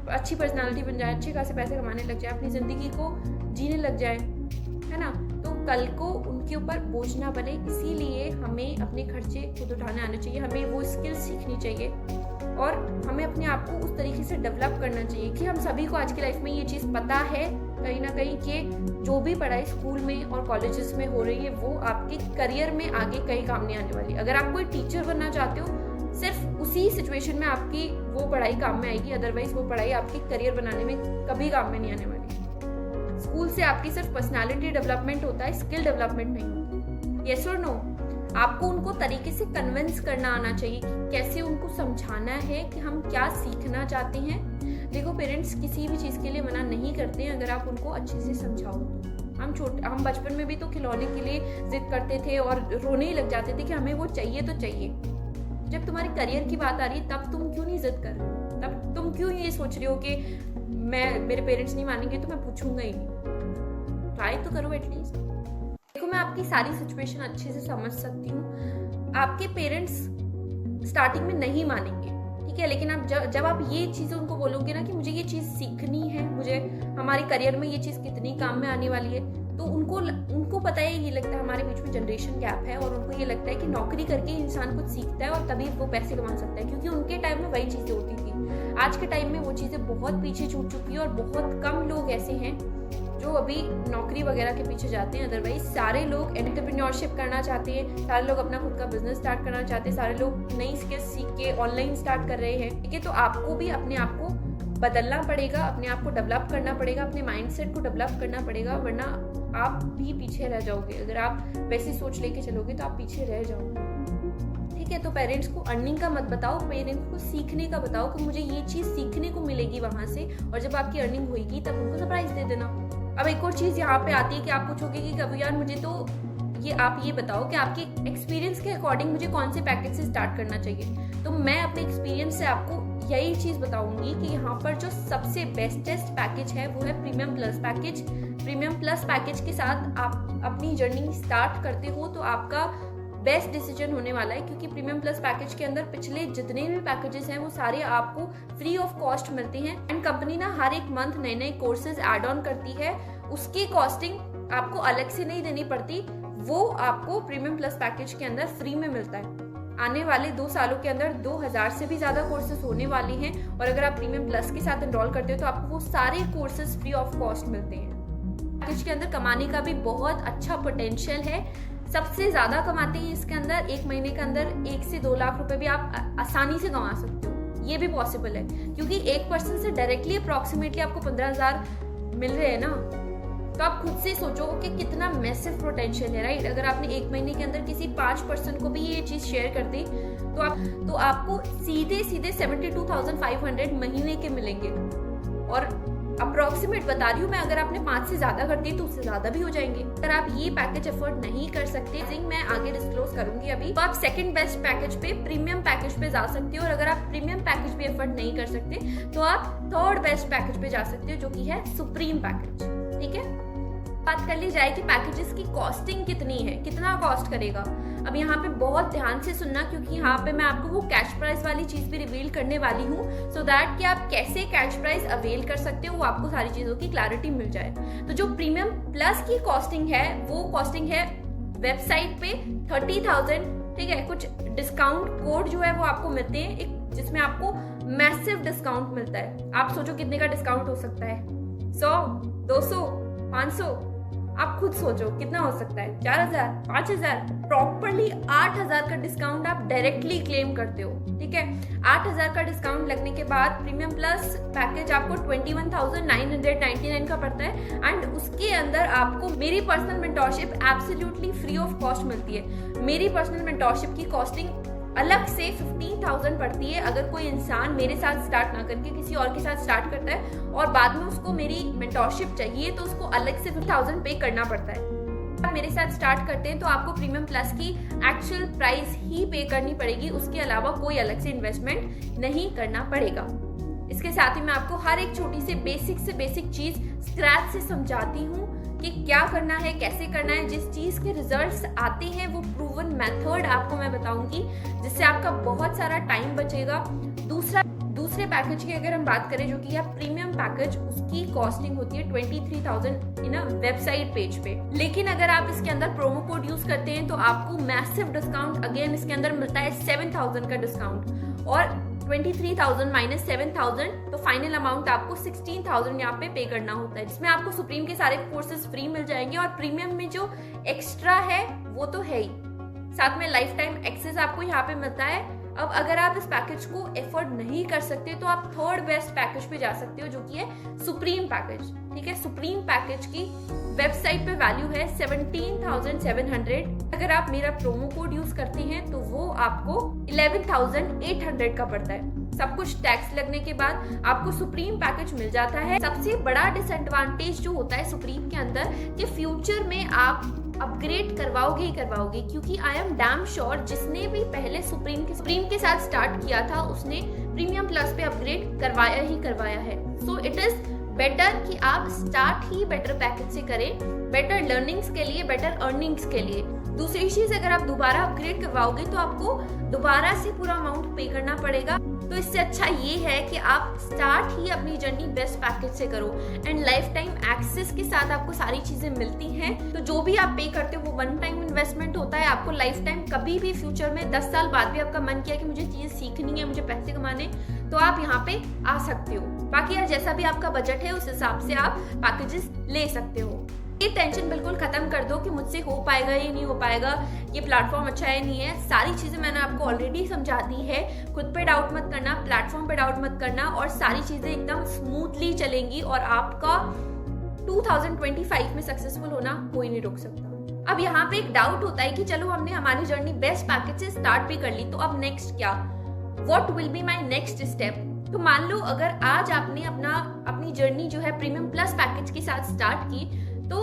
अच्छी पर्सनालिटी बन जाए, अच्छे खासे पैसे कमाने लग जाए, अपनी जिंदगी को जीने लग जाए, है ना, तो कल को उनके ऊपर बोझ ना बने। इसीलिए हमें अपने खर्चे खुद उठाने आने चाहिए, हमें वो स्किल सीखनी चाहिए, और हमें अपने आप को उस तरीके से डेवलप करना चाहिए कि हम सभी को आज की लाइफ में ये चीज़ पता है कहीं ना कहीं कि जो भी पढ़ाई स्कूल में और कॉलेजेस में हो रही है, वो आपके करियर में आगे कहीं काम नहीं आने वाली। अगर आप कोई टीचर बनना चाहते हो, सिर्फ उसी सिचुएशन में आपकी वो पढ़ाई काम में आएगी, अदरवाइज वो पढ़ाई आपकी करियर बनाने में कभी काम में नहीं आने वाली। स्कूल से आपकी सिर्फ पर्सनालिटी डेवलपमेंट होता है, स्किल डेवलपमेंट नहीं होती। यस और नो? आपको उनको तरीके से कन्विंस करना आना चाहिए कि कैसे उनको समझाना है कि हम क्या सीखना चाहते हैं। देखो, पेरेंट्स किसी भी चीज़ के लिए मना नहीं करते हैं अगर आप उनको अच्छे से समझाओ। हम बचपन में भी तो खिलौने के लिए जिद करते थे और रोने ही लग जाते थे कि हमें वो चाहिए तो चाहिए। जब तुम्हारे करियर की बात आ रही है, तब तुम क्यों नहीं जिद कर रहे हो? तब तुम क्यों ये सोच रहे हो कि मेरे पेरेंट्स नहीं मानेंगे तो मैं पूछूंगा ही नहीं? ट्राई तो करो एटलीस्ट। देखो, मैं आपकी सारी सिचुएशन अच्छे से समझ सकती हूँ। आपके पेरेंट्स स्टार्टिंग में नहीं मानेंगे, ठीक है, लेकिन आप जब आप ये चीज़ें उनको बोलोगे ना कि मुझे ये चीज़ सीखनी है, मुझे हमारे करियर में ये चीज़ कितनी काम में आने वाली है, तो उनको पता है, ये लगता है हमारे बीच में जनरेशन गैप है, और उनको ये लगता है कि नौकरी करके इंसान कुछ सीखता है और तभी वो पैसे कमा सकता है, क्योंकि उनके टाइम में वही चीज़ें होती थी। आज के टाइम में वो चीज़ें बहुत पीछे छूट चुकी है, और बहुत कम लोग ऐसे हैं जो अभी नौकरी वगैरह के पीछे जाते हैं। अदरवाइज सारे लोग एंटरप्रेन्योरशिप करना चाहते हैं, सारे लोग अपना खुद का बिजनेस स्टार्ट करना चाहते हैं, सारे लोग नई स्किल्स सीख के ऑनलाइन स्टार्ट कर रहे हैं। ठीक है, तो आपको भी अपने आप को बदलना पड़ेगा, अपने आप को डेवलप करना पड़ेगा, अपने माइंडसेट को डेवलप करना पड़ेगा, वरना आप भी पीछे रह जाओगे। अगर आप वैसी सोच लेके चलोगे तो आप पीछे रह जाओगे। ठीक है, तो पेरेंट्स को अर्निंग का मत बताओ, पेरेंट्स को सीखने का बताओ कि मुझे ये चीज़ सीखने को मिलेगी वहाँ से, और जब आपकी अर्निंग होगी तब उनको सरप्राइज दे देना। अब एक और चीज़ यहाँ पे आती है कि आप पूछोगे कि कभी यार मुझे तो आप ये बताओ कि आपके एक्सपीरियंस के अकॉर्डिंग मुझे कौन से पैकेज से स्टार्ट करना चाहिए। तो मैं अपने एक्सपीरियंस से आपको यही चीज़ बताऊंगी कि यहाँ पर जो सबसे बेस्टेस्ट पैकेज है वो है premium plus package. Premium plus package के साथ आप अपनी जर्नी स्टार्ट करते हो तो आपका बेस्ट डिसीजन होने वाला है, क्योंकि प्रीमियम प्लस पैकेज के अंदर पिछले जितने भी पैकेजेस हैं वो सारे आपको फ्री ऑफ कॉस्ट मिलते हैं। एंड कंपनी ना हर एक मंथ नए नए कोर्सेज ऐड ऑन करती है, उसकी कॉस्टिंग आपको अलग से नहीं देनी पड़ती, वो आपको प्रीमियम प्लस पैकेज के अंदर फ्री में मिलता है। आने वाले 2 सालों के अंदर 2000 से भी ज़्यादा कोर्सेज होने वाले हैं, और अगर आप प्रीमियम प्लस के साथ एनरोल करते हो तो आपको वो सारे कोर्सेज फ्री ऑफ कॉस्ट मिलते हैं। पैकेज के अंदर कमाने का भी बहुत अच्छा पोटेंशियल है, सबसे ज़्यादा कमाते हैं इसके अंदर। 1 महीने के अंदर 1 से 2 लाख रुपए भी आप आसानी से कमा सकते हो, ये भी पॉसिबल है, क्योंकि एक पर्सन से डायरेक्टली अप्रॉक्सीमेटली आपको 15,000 मिल रहे हैं ना। तो आप खुद से सोचो कि कितना मैसिव पोटेंशियल है, राइट। अगर आपने 1 महीने के अंदर किसी 5% को भी ये चीज़ शेयर कर दी तो आपको सीधे 72,500 महीने के मिलेंगे, और अप्रोक्सीमेट बता रही हूँ मैं, अगर आपने 5 से ज्यादा कर दी तो उससे ज्यादा भी हो जाएंगे। अगर आप ये पैकेज अफोर्ड नहीं कर सकते, मैं आगे डिस्क्लोज करूंगी अभी, तो आप सेकंड बेस्ट पैकेज पे, प्रीमियम पैकेज पे जा सकते हो। और अगर आप प्रीमियम पैकेज भी अफोर्ड नहीं कर सकते तो आप थर्ड बेस्ट पैकेज पे जा सकते हो, जो कि है सुप्रीम पैकेज। ठीक है, बात कर ली जाए कि पैकेजेस की कॉस्टिंग कितनी है, कितना कॉस्ट करेगा। अब यहाँ पे बहुत ध्यान से सुनना, क्योंकि यहाँ पे मैं आपको वो कैश प्राइस वाली चीज भी रिवील करने वाली हूँ, सो दैट कि आप कैसे कैश प्राइस अवेल कर सकते हो, वो आपको सारी चीजों की क्लैरिटी मिल जाए। तो जो प्रीमियम प्लस की कॉस्टिंग है, वो कॉस्टिंग है वेबसाइट पे 30,000। ठीक है, कुछ डिस्काउंट कोड जो है वो आपको मिलते हैं, एक जिसमें आपको मैसिव डिस्काउंट मिलता है। आप सोचो कितने का डिस्काउंट हो सकता है, 100, 200, 500, आप खुद सोचो कितना हो सकता है, 4,000, 5,000, प्रॉपरली 8,000 का डिस्काउंट आप डायरेक्टली क्लेम करते हो। ठीक है, 8,000 का डिस्काउंट लगने के बाद प्रीमियम प्लस पैकेज आपको 21,999 का पड़ता है, एंड उसके अंदर आपको मेरी personal mentorship absolutely free of cost मिलती है। मेरी पर्सनल मेंटोरशिप की कॉस्टिंग अलग से 15,000 पड़ती है अगर कोई इंसान मेरे साथ स्टार्ट ना करके किसी और के साथ स्टार्ट करता है और बाद में उसको मेरी मेंटोरशिप चाहिए, तो उसको अलग से 50,000 पे करना पड़ता है। आप मेरे साथ स्टार्ट करते हैं तो आपको प्रीमियम प्लस की एक्चुअल प्राइस ही पे करनी पड़ेगी, उसके अलावा कोई अलग से इन्वेस्टमेंट नहीं करना पड़ेगा। इसके साथ ही मैं आपको हर एक छोटी से बेसिक चीज स्क्रैच से समझाती हूँ कि क्या करना है, कैसे करना है। जिस चीज के रिजल्ट्स आते हैं वो प्रूवन मेथड आपको मैं बताऊंगी, जिससे आपका बहुत सारा टाइम बचेगा। दूसरे पैकेज की अगर हम बात करें, जो कि है प्रीमियम पैकेज, उसकी कॉस्टिंग होती है 23,000 इन वेबसाइट पेज पे। लेकिन अगर आप इसके अंदर प्रोमो कोड यूज करते हैं तो आपको मैसिव डिस्काउंट अगेन इसके अंदर मिलता है, 7,000 का डिस्काउंट। और 23,000 माइनस 7,000, तो फाइनल अमाउंट आपको 16,000 यहाँ पे करना होता है, जिसमें आपको सुप्रीम के सारे कोर्सेज फ्री मिल जाएंगे। और प्रीमियम में जो एक्स्ट्रा है वो तो है ही, साथ में लाइफ टाइम एक्सेस आपको यहाँ पे मिलता है। अब अगर आप इस पैकेज को एफोर्ड नहीं कर सकते तो आप थर्ड बेस्ट पैकेज पे जा सकते हो, जो कि है सुप्रीम पैकेज। ठीक है, सुप्रीम पैकेज की वेबसाइट पे वैल्यू है 17,700। अगर आप मेरा प्रोमो कोड यूज करते हैं तो वो आपको 11,800 का पड़ता है। सब कुछ टैक्स लगने के बाद आपको सुप्रीम पैकेज मिल जाता है। सबसे बड़ा डिसएडवांटेज जो होता है सुप्रीम के अंदर, कि फ्यूचर में आप अपग्रेड करवाओगे ही करवाओगे, क्योंकि आई एम डैम श्योर जिसने भी पहले सुप्रीम के साथ स्टार्ट किया था उसने प्रीमियम प्लस पे अपग्रेड करवाया ही करवाया है। सो इट इज बेटर कि आप स्टार्ट ही बेटर पैकेज से करें, बेटर लर्निंग्स के लिए, बेटर अर्निंग्स के लिए। दूसरी चीज, अगर आप दोबारा अपग्रेड करवाओगे तो आपको दोबारा से पूरा अमाउंट पे करना पड़ेगा। तो इससे अच्छा ये है कि आप स्टार्ट ही अपनी जर्नी बेस्ट पैकेज से करो, एंड लाइफ टाइम एक्सेस के साथ आपको सारी चीजें मिलती हैं। तो जो भी आप पे करते हो वो वन टाइम इन्वेस्टमेंट होता है, आपको लाइफ टाइम कभी भी फ्यूचर में 10 साल बाद भी आपका मन किया कि मुझे चीज सीखनी है, मुझे पैसे कमाने, तो आप यहाँ पे आ सकते हो। बाकी यार जैसा भी आपका बजट है उस हिसाब से आप पैकेजेस ले सकते हो। ये टेंशन बिल्कुल खत्म कर दो कि मुझसे हो पाएगा या नहीं हो पाएगा, ये प्लेटफॉर्म अच्छा है नहीं है। सारी चीजें मैंने आपको ऑलरेडी समझा दी है। खुद पे डाउट मत करना, प्लेटफॉर्म पे डाउट मत करना, और सारी चीजें एकदम स्मूथली चलेंगी और आपका 2025 में सक्सेसफुल होना कोई नहीं रोक सकता। अब यहाँ पे एक डाउट होता है कि चलो हमने हमारी जर्नी बेस्ट पैकेज से स्टार्ट भी कर ली, तो अब नेक्स्ट क्या, what will be my next step. तो मान लो अगर आज आपने अपनी जर्नी जो है प्रीमियम प्लस पैकेज के साथ स्टार्ट की, तो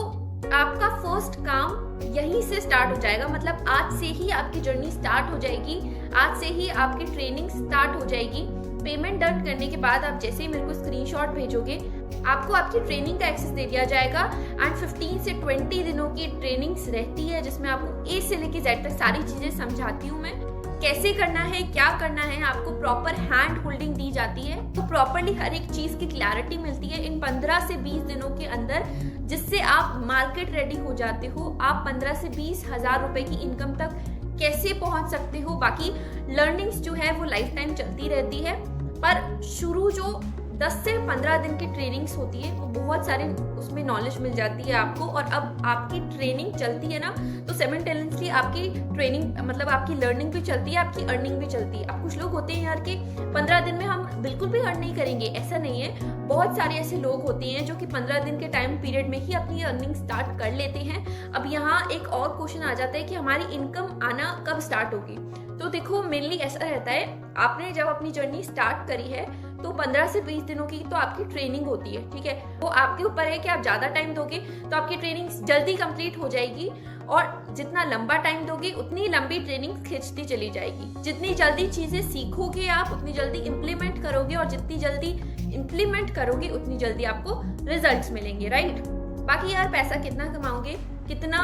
आपका फर्स्ट काम यहीं से स्टार्ट हो जाएगा। मतलब आज से ही आपकी जर्नी स्टार्ट हो जाएगी, आज से ही आपकी ट्रेनिंग स्टार्ट हो जाएगी। पेमेंट डन करने के बाद आप जैसे ही मेरे को स्क्रीनशॉट भेजोगे, आपको आपकी ट्रेनिंग का एक्सेस दे दिया जाएगा। एंड 15 से 20 दिनों की ट्रेनिंग्स रहती है, जिसमें आपको ए से लेके जेड तक सारी चीजें समझाती हूँ मैं। कैसे करना है, क्या करना है, आपको प्रॉपर हैंड होल्डिंग दी जाती है, तो प्रॉपरली हर एक चीज की क्लैरिटी मिलती है इन 15 से 20 दिनों के अंदर, जिससे आप मार्केट रेडी हो जाते हो। आप 15 से 20 हजार रुपए की इनकम तक कैसे पहुंच सकते हो। बाकी लर्निंग्स जो है वो लाइफ टाइम चलती रहती है, पर शुरू जो 10 से 15 दिन की ट्रेनिंग्स होती है वो बहुत सारे उसमें नॉलेज मिल जाती है आपको। और अब आपकी ट्रेनिंग चलती है ना, तो साइमल्टेनियसली आपकी ट्रेनिंग मतलब आपकी लर्निंग भी चलती है, आपकी अर्निंग भी चलती है। अब कुछ लोग होते हैं यार कि 15 दिन में हम बिल्कुल भी अर्न नहीं करेंगे, ऐसा नहीं है। बहुत सारे ऐसे लोग होते हैं जो कि 15 दिन के टाइम पीरियड में ही अपनी अर्निंग स्टार्ट कर लेते हैं। अब यहाँ एक और क्वेश्चन आ जाता है कि हमारी इनकम आना कब स्टार्ट होगी। तो देखो मेनली ऐसा रहता है, आपने जब अपनी जर्नी स्टार्ट करी है तो 15 से 20 दिनों की तो आपकी ट्रेनिंग होती है, ठीक है। वो आपके ऊपर है कि आप ज्यादा टाइम दोगे तो आपकी ट्रेनिंग जल्दी कंप्लीट हो जाएगी, और जितना लंबा टाइम दोगे उतनी लंबी ट्रेनिंग खिंचती चली जाएगी। जितनी जल्दी चीजें सीखोगे आप उतनी जल्दी इम्प्लीमेंट करोगे, और जितनी जल्दी इम्प्लीमेंट करोगे उतनी जल्दी आपको रिजल्ट्स मिलेंगे, राइट। बाकी यार पैसा कितना कमाओगे, कितना,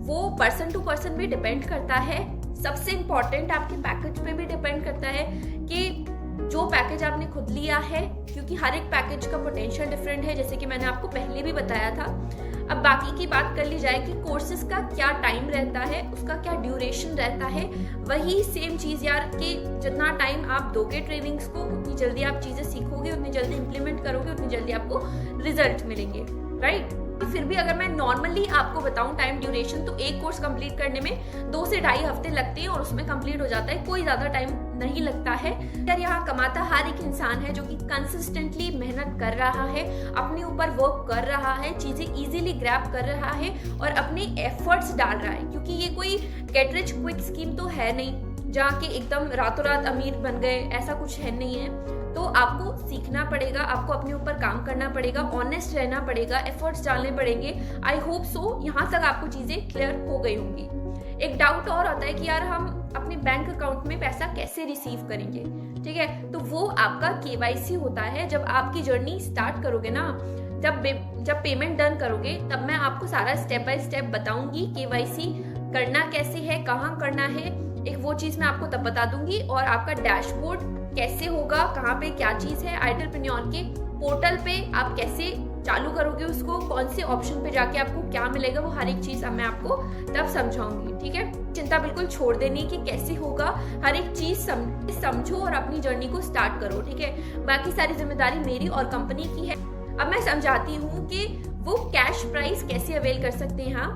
वो पर्सन टू पर्सन भी डिपेंड करता है। सबसे इम्पोर्टेंट आपके पैकेज पे भी डिपेंड करता है कि जो पैकेज आपने खुद लिया है, क्योंकि हर एक पैकेज का पोटेंशियल डिफरेंट है, जैसे कि मैंने आपको पहले भी बताया था। अब बाकी की बात कर ली जाए कि कोर्सेज का क्या टाइम रहता है, उसका क्या ड्यूरेशन रहता है। वही सेम चीज यार कि जितना टाइम आप दोगे ट्रेनिंग्स को उतनी जल्दी आप चीजें सीखोगे, उतनी जल्दी इंप्लीमेंट करोगे, उतनी जल्दी आपको रिजल्ट मिलेंगे, राइट। फिर भी अगर मैं नॉर्मली आपको बताऊं टाइम ड्यूरेशन, तो एक कोर्स कंप्लीट करने में 2 से ढाई हफ्ते लगते हैं और उसमें कंप्लीट हो जाता है, कोई ज्यादा टाइम नहीं लगता है। अगर यहाँ कमाता हर एक इंसान है जो कि कंसिस्टेंटली मेहनत कर रहा है, अपने ऊपर वर्क कर रहा है, चीजें इजीली ग्रैब कर रहा है और अपने एफर्ट्स डाल रहा है, क्योंकि ये कोई गेट रिच क्विक स्कीम तो है नहीं जहाँ के एकदम रातों रात अमीर बन गए, ऐसा कुछ है नहीं है। तो आपको सीखना पड़ेगा, आपको अपने ऊपर काम करना पड़ेगा, ऑनेस्ट रहना पड़ेगा, एफर्ट्स डालने पड़ेंगे। आई होप सो यहाँ तक आपको चीजें क्लियर हो गई होंगी। एक डाउट और आता है कि यार हम अपने बैंक अकाउंट में पैसा कैसे रिसीव करेंगे, ठीक है। तो वो आपका KYC होता है। जब आपकी जर्नी स्टार्ट करोगे ना, जब पेमेंट डन करोगे, तब मैं आपको सारा स्टेप बाय स्टेप बताऊंगी KYC करना कैसे है, कहाँ करना है, एक वो चीज मैं आपको तब बता दूंगी। और आपका डैशबोर्ड कैसे होगा, कहाँ पे क्या चीज है, आइडियलप्रेन्योर के पोर्टल पे आप कैसे चालू करोगे उसको, कौन से ऑप्शन पे जाके आपको क्या मिलेगा, वो हर एक चीज मैं आपको तब समझाऊंगी, ठीक है। चिंता बिल्कुल छोड़ देनी कि कैसे होगा, हर एक चीज समझो और अपनी जर्नी को स्टार्ट करो, ठीक है। बाकी सारी जिम्मेदारी मेरी और कंपनी की है। अब मैं समझाती हूँ कि वो कैश प्राइस कैसे अवेल कर सकते हैं। हाँ,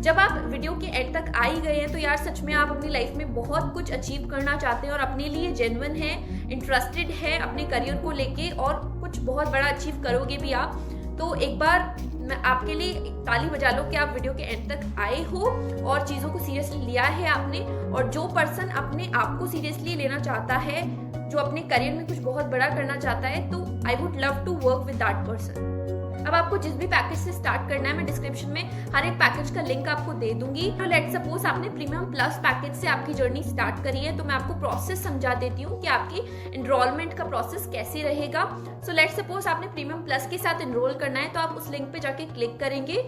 जब आप वीडियो के एंड तक आ ही गए हैं तो यार सच में आप अपनी लाइफ में बहुत कुछ अचीव करना चाहते हैं और अपने लिए जेन्युइन है, इंटरेस्टेड है अपने करियर को लेके, और कुछ बहुत बड़ा अचीव करोगे भी आप। तो एक बार मैं आपके लिए ताली बजा लो कि आप वीडियो के एंड तक आए हो और चीज़ों को सीरियसली लिया है आपने। और जो पर्सन अपने आप को सीरियसली लेना चाहता है, जो अपने करियर में कुछ बहुत बड़ा करना चाहता है, तो I would love to work with that person. अब आपको जिस भी पैकेज से स्टार्ट करना है, मैं डिस्क्रिप्शन में हर एक पैकेज का लिंक आपको दे दूंगी। तो लेट्स सपोज आपने प्रीमियम प्लस पैकेज से आपकी जर्नी स्टार्ट करी है, तो मैं आपको प्रोसेस समझा देती हूँ कि आपकी एनरोलमेंट का प्रोसेस कैसे रहेगा। सो लेट्स सपोज आपने प्रीमियम प्लस के साथ एनरोल करना है, तो आप उस लिंक पे जाके क्लिक करेंगे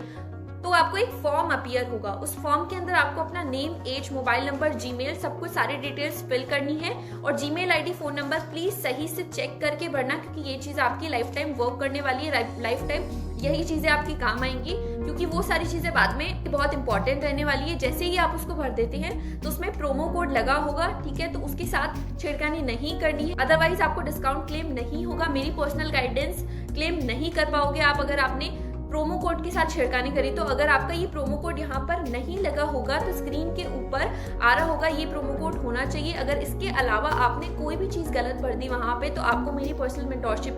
तो आपको एक फॉर्म अपीयर होगा। उस फॉर्म के अंदर आपको अपना name, age, mobile number, Gmail, सब कुछ सारी डिटेल्स फिल करनी है। और Gmail ID, phone number please सही से चेक करके भरना, क्योंकि ये चीज आपकी लाइफ टाइम वर्क करने वाली है। लाइफ टाइम यही चीजें आपकी काम आएंगी, क्योंकि वो सारी चीजें बाद में बहुत इंपॉर्टेंट रहने वाली है। जैसे ही आप उसको भर देते हैं तो उसमें प्रोमो कोड लगा होगा, ठीक है, तो उसके साथ छेड़खानी नहीं करनी है, अदरवाइज आपको डिस्काउंट क्लेम नहीं होगा। मेरी पर्सनल गाइडेंस क्लेम नहीं कर पाओगे आप अगर आपने प्रोमो कोड के साथ छेड़खानी करी। तो अगर आपका ये प्रोमो कोड यहाँ पर नहीं लगा होगा तो स्क्रीन के ऊपर आ रहा होगा ये प्रोमो कोड होना चाहिए। अगर इसके अलावा आपने कोई भी चीज गलत भर दी वहां पे, तो आपको मेरी पर्सनल मेंटोरशिप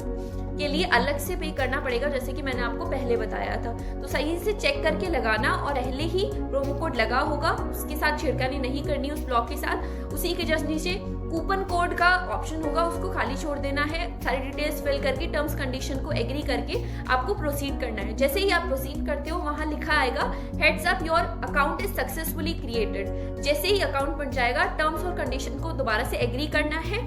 के लिए अलग से पे करना पड़ेगा, जैसे कि मैंने आपको पहले बताया था। तो सही से चेक करके लगाना, और पहले ही प्रोमो कोड लगा होगा, उसके साथ छेड़खानी नहीं करनी उस ब्लॉक के साथ। उसी के जस्ट नीचे कूपन कोड का ऑप्शन होगा, उसको खाली छोड़ देना है। सारी डिटेल्स फिल करके टर्म्स कंडीशन को एग्री करके आपको प्रोसीड करना है। जैसे ही आप प्रोसीड करते हो वहां लिखा आएगा heads up, your account is successfully created. जैसे ही अकाउंट बन जाएगा, टर्म्स और कंडीशन को दोबारा से एग्री करना है,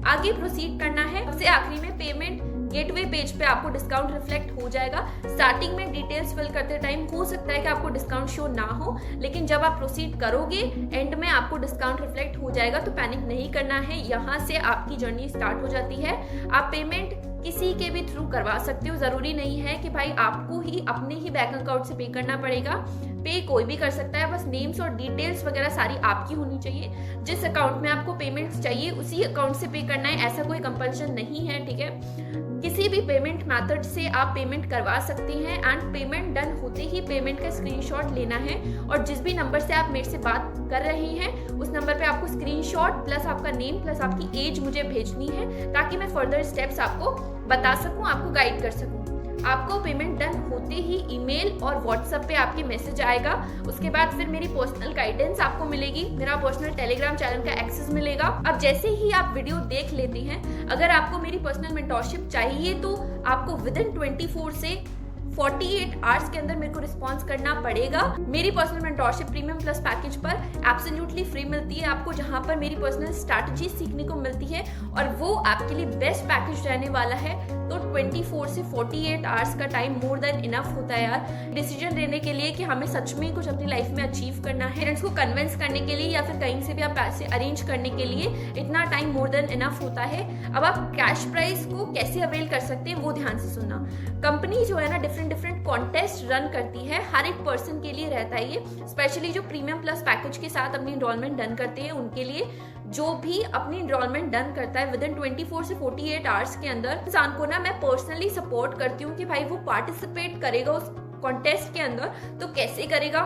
आगे प्रोसीड करना है। सबसे आखिरी में पेमेंट गेटवे पेज पे आपको डिस्काउंट रिफ्लेक्ट हो जाएगा। स्टार्टिंग में डिटेल्स फिल करते टाइम हो सकता है कि आपको डिस्काउंट शो ना हो, लेकिन जब आप प्रोसीड करोगे एंड में आपको डिस्काउंट रिफ्लेक्ट हो जाएगा। तो पैनिक नहीं करना है, यहाँ से आपकी जर्नी स्टार्ट हो जाती है। आप पेमेंट किसी के भी थ्रू करवा सकते हो, जरूरी नहीं है कि भाई आपको ही अपने ही बैंक अकाउंट से पे करना पड़ेगा। पे कोई भी कर सकता है, बस नेम्स और डिटेल्स वगैरह सारी आपकी होनी चाहिए। जिस अकाउंट में आपको पेमेंट्स चाहिए उसी अकाउंट से पे करना है, ऐसा कोई कंपल्शन नहीं है, ठीक है। किसी भी पेमेंट मेथड से आप पेमेंट करवा सकते हैं एंड पेमेंट डन होते ही पेमेंट का स्क्रीनशॉट लेना है। और जिस भी नंबर से आप मेरे से बात कर रहे हैं उस नंबर पे आपको स्क्रीनशॉट प्लस आपका नेम प्लस आपकी एज मुझे भेजनी है, ताकि मैं फर्दर स्टेप्स आपको बता सकूं, आपको गाइड कर सकूं। आपको पेमेंट डन होते ही ईमेल और व्हाट्सएप पे आपके मैसेज आएगा। उसके बाद फिर मेरी पर्सनल गाइडेंस आपको मिलेगी, मेरा पर्सनल टेलीग्राम चैनल का एक्सेस मिलेगा। अब जैसे ही आप वीडियो देख लेते हैं, अगर आपको मेरी पर्सनल मेंटोरशिप चाहिए तो आपको विदिन 24 से 48 आवर्स के अंदर मेरे को रिस्पॉन्स करना पड़ेगा। मेरी personal mentorship premium plus package पर एब्सोल्युटली फ्री मिलती है आपको, जहां पर मेरी पर्सनल स्ट्रैटेजी सीखने को मिलती है और वो आपके लिए बेस्ट पैकेज रहने वाला है। तो 24 से 48 आवर्स का टाइम मोर देन इनफ होता है यार, डिसीजन लेने के लिए कि हमें सच में कुछ अपनी लाइफ में अचीव करना है। पेरेंट्स को कन्विंस करने के लिए या फिर कहीं से भी आप पैसे अरेंज करने के लिए इतना टाइम मोर देन इनफ होता है। अब आप कैश प्राइस को कैसे अवेल कर सकते हैं वो ध्यान से सुनना। कंपनी जो है ना डिफरेंट कॉन्टेस्ट रन करती है, हर एक पर्सन के लिए रहता है ये, स्पेशली जो प्रीमियम प्लस पैकेज के साथ अपनी एनरोलमेंट डन करते हैं उनके लिए। जो भी अपनी एनरोलमेंट डन करता है विदिन 24 से 48 आवर्स के अंदर, इंसान को ना मैं पर्सनली सपोर्ट करती हूँ कि भाई वो पार्टिसिपेट करेगा उस कॉन्टेस्ट के अंदर तो कैसे करेगा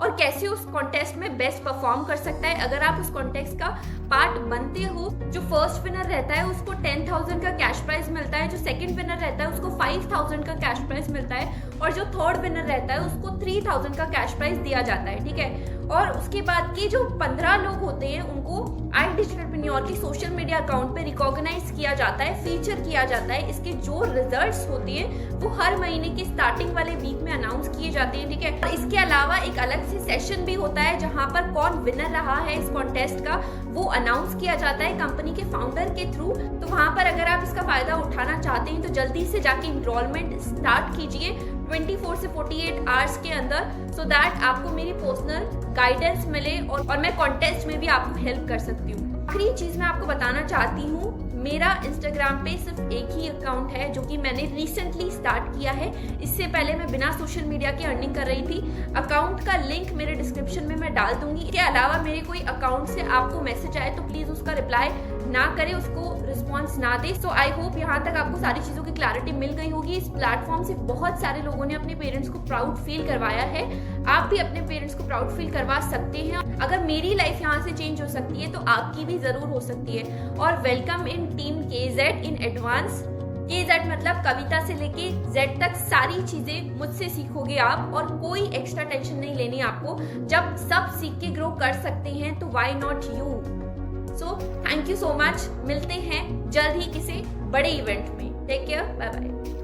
और कैसे उस कॉन्टेस्ट में बेस्ट परफॉर्म कर सकता है। अगर आप उस कॉन्टेस्ट का पार्ट बनते हो, जो फर्स्ट विनर रहता है उसको 10,000 का कैश प्राइज मिलता है, जो सेकंड विनर रहता है उसको 5,000 का कैश प्राइज मिलता है और जो थर्ड विनर रहता है उसको 3,000 का कैश प्राइज दिया जाता है, ठीक है। और उसके बाद के जो 15 लोग होते हैं उनको आई डिजिटलप्रेन्योर के सोशल मीडिया अकाउंट पे रिकॉग्नाइज किया जाता है, फीचर किया जाता है। इसके जो रिजल्ट्स होते हैं वो हर महीने के स्टार्टिंग वाले वीक में अनाउंस किए जाते हैं, ठीक है। इसके अलावा एक अलग से सेशन भी होता है जहां पर कौन विनर रहा है इस कॉन्टेस्ट का वो अनाउंस किया जाता है कंपनी के फाउंडर के थ्रू। तो वहां पर अगर आप इसका फायदा उठाना चाहते हैं तो जल्दी से जाके एनरोलमेंट स्टार्ट कीजिए 24 से 48 आवर्स के अंदर, सो दैट आपको मेरी पर्सनल गाइडेंस मिले और मैं कॉन्टेस्ट में भी आपको हेल्प कर सकती हूँ। आखिरी चीज मैं आपको बताना चाहती हूँ, मेरा इंस्टाग्राम पे सिर्फ एक ही अकाउंट है जो कि मैंने रिसेंटली स्टार्ट किया है। इससे पहले मैं बिना सोशल मीडिया के अर्निंग कर रही थी। अकाउंट का लिंक मेरे डिस्क्रिप्शन में मैं डाल दूंगी। इसके अलावा मेरे कोई अकाउंट से आपको मैसेज आए तो प्लीज उसका रिप्लाई ना करें, उसको रिस्पॉन्स ना दे। सो आई होप यहाँ तक आपको सारी चीजों की क्लैरिटी मिल गई होगी। इस प्लेटफॉर्म से बहुत सारे लोगों ने अपने पेरेंट्स को प्राउड फील करवाया है, आप भी अपने पेरेंट्स को प्राउड फील करवा सकते हैं। अगर मेरी लाइफ यहाँ से चेंज हो सकती है तो आपकी भी जरूर हो सकती है। और welcome in team KZ in advance. KZ मतलब कविता से लेके Z तक सारी चीजें मुझसे सीखोगे आप और कोई एक्स्ट्रा टेंशन नहीं लेनी आपको। जब सब सीख के ग्रो कर सकते हैं तो why not you. So thank you so much, मिलते हैं जल्द ही किसी बड़े इवेंट में। Take care, bye bye.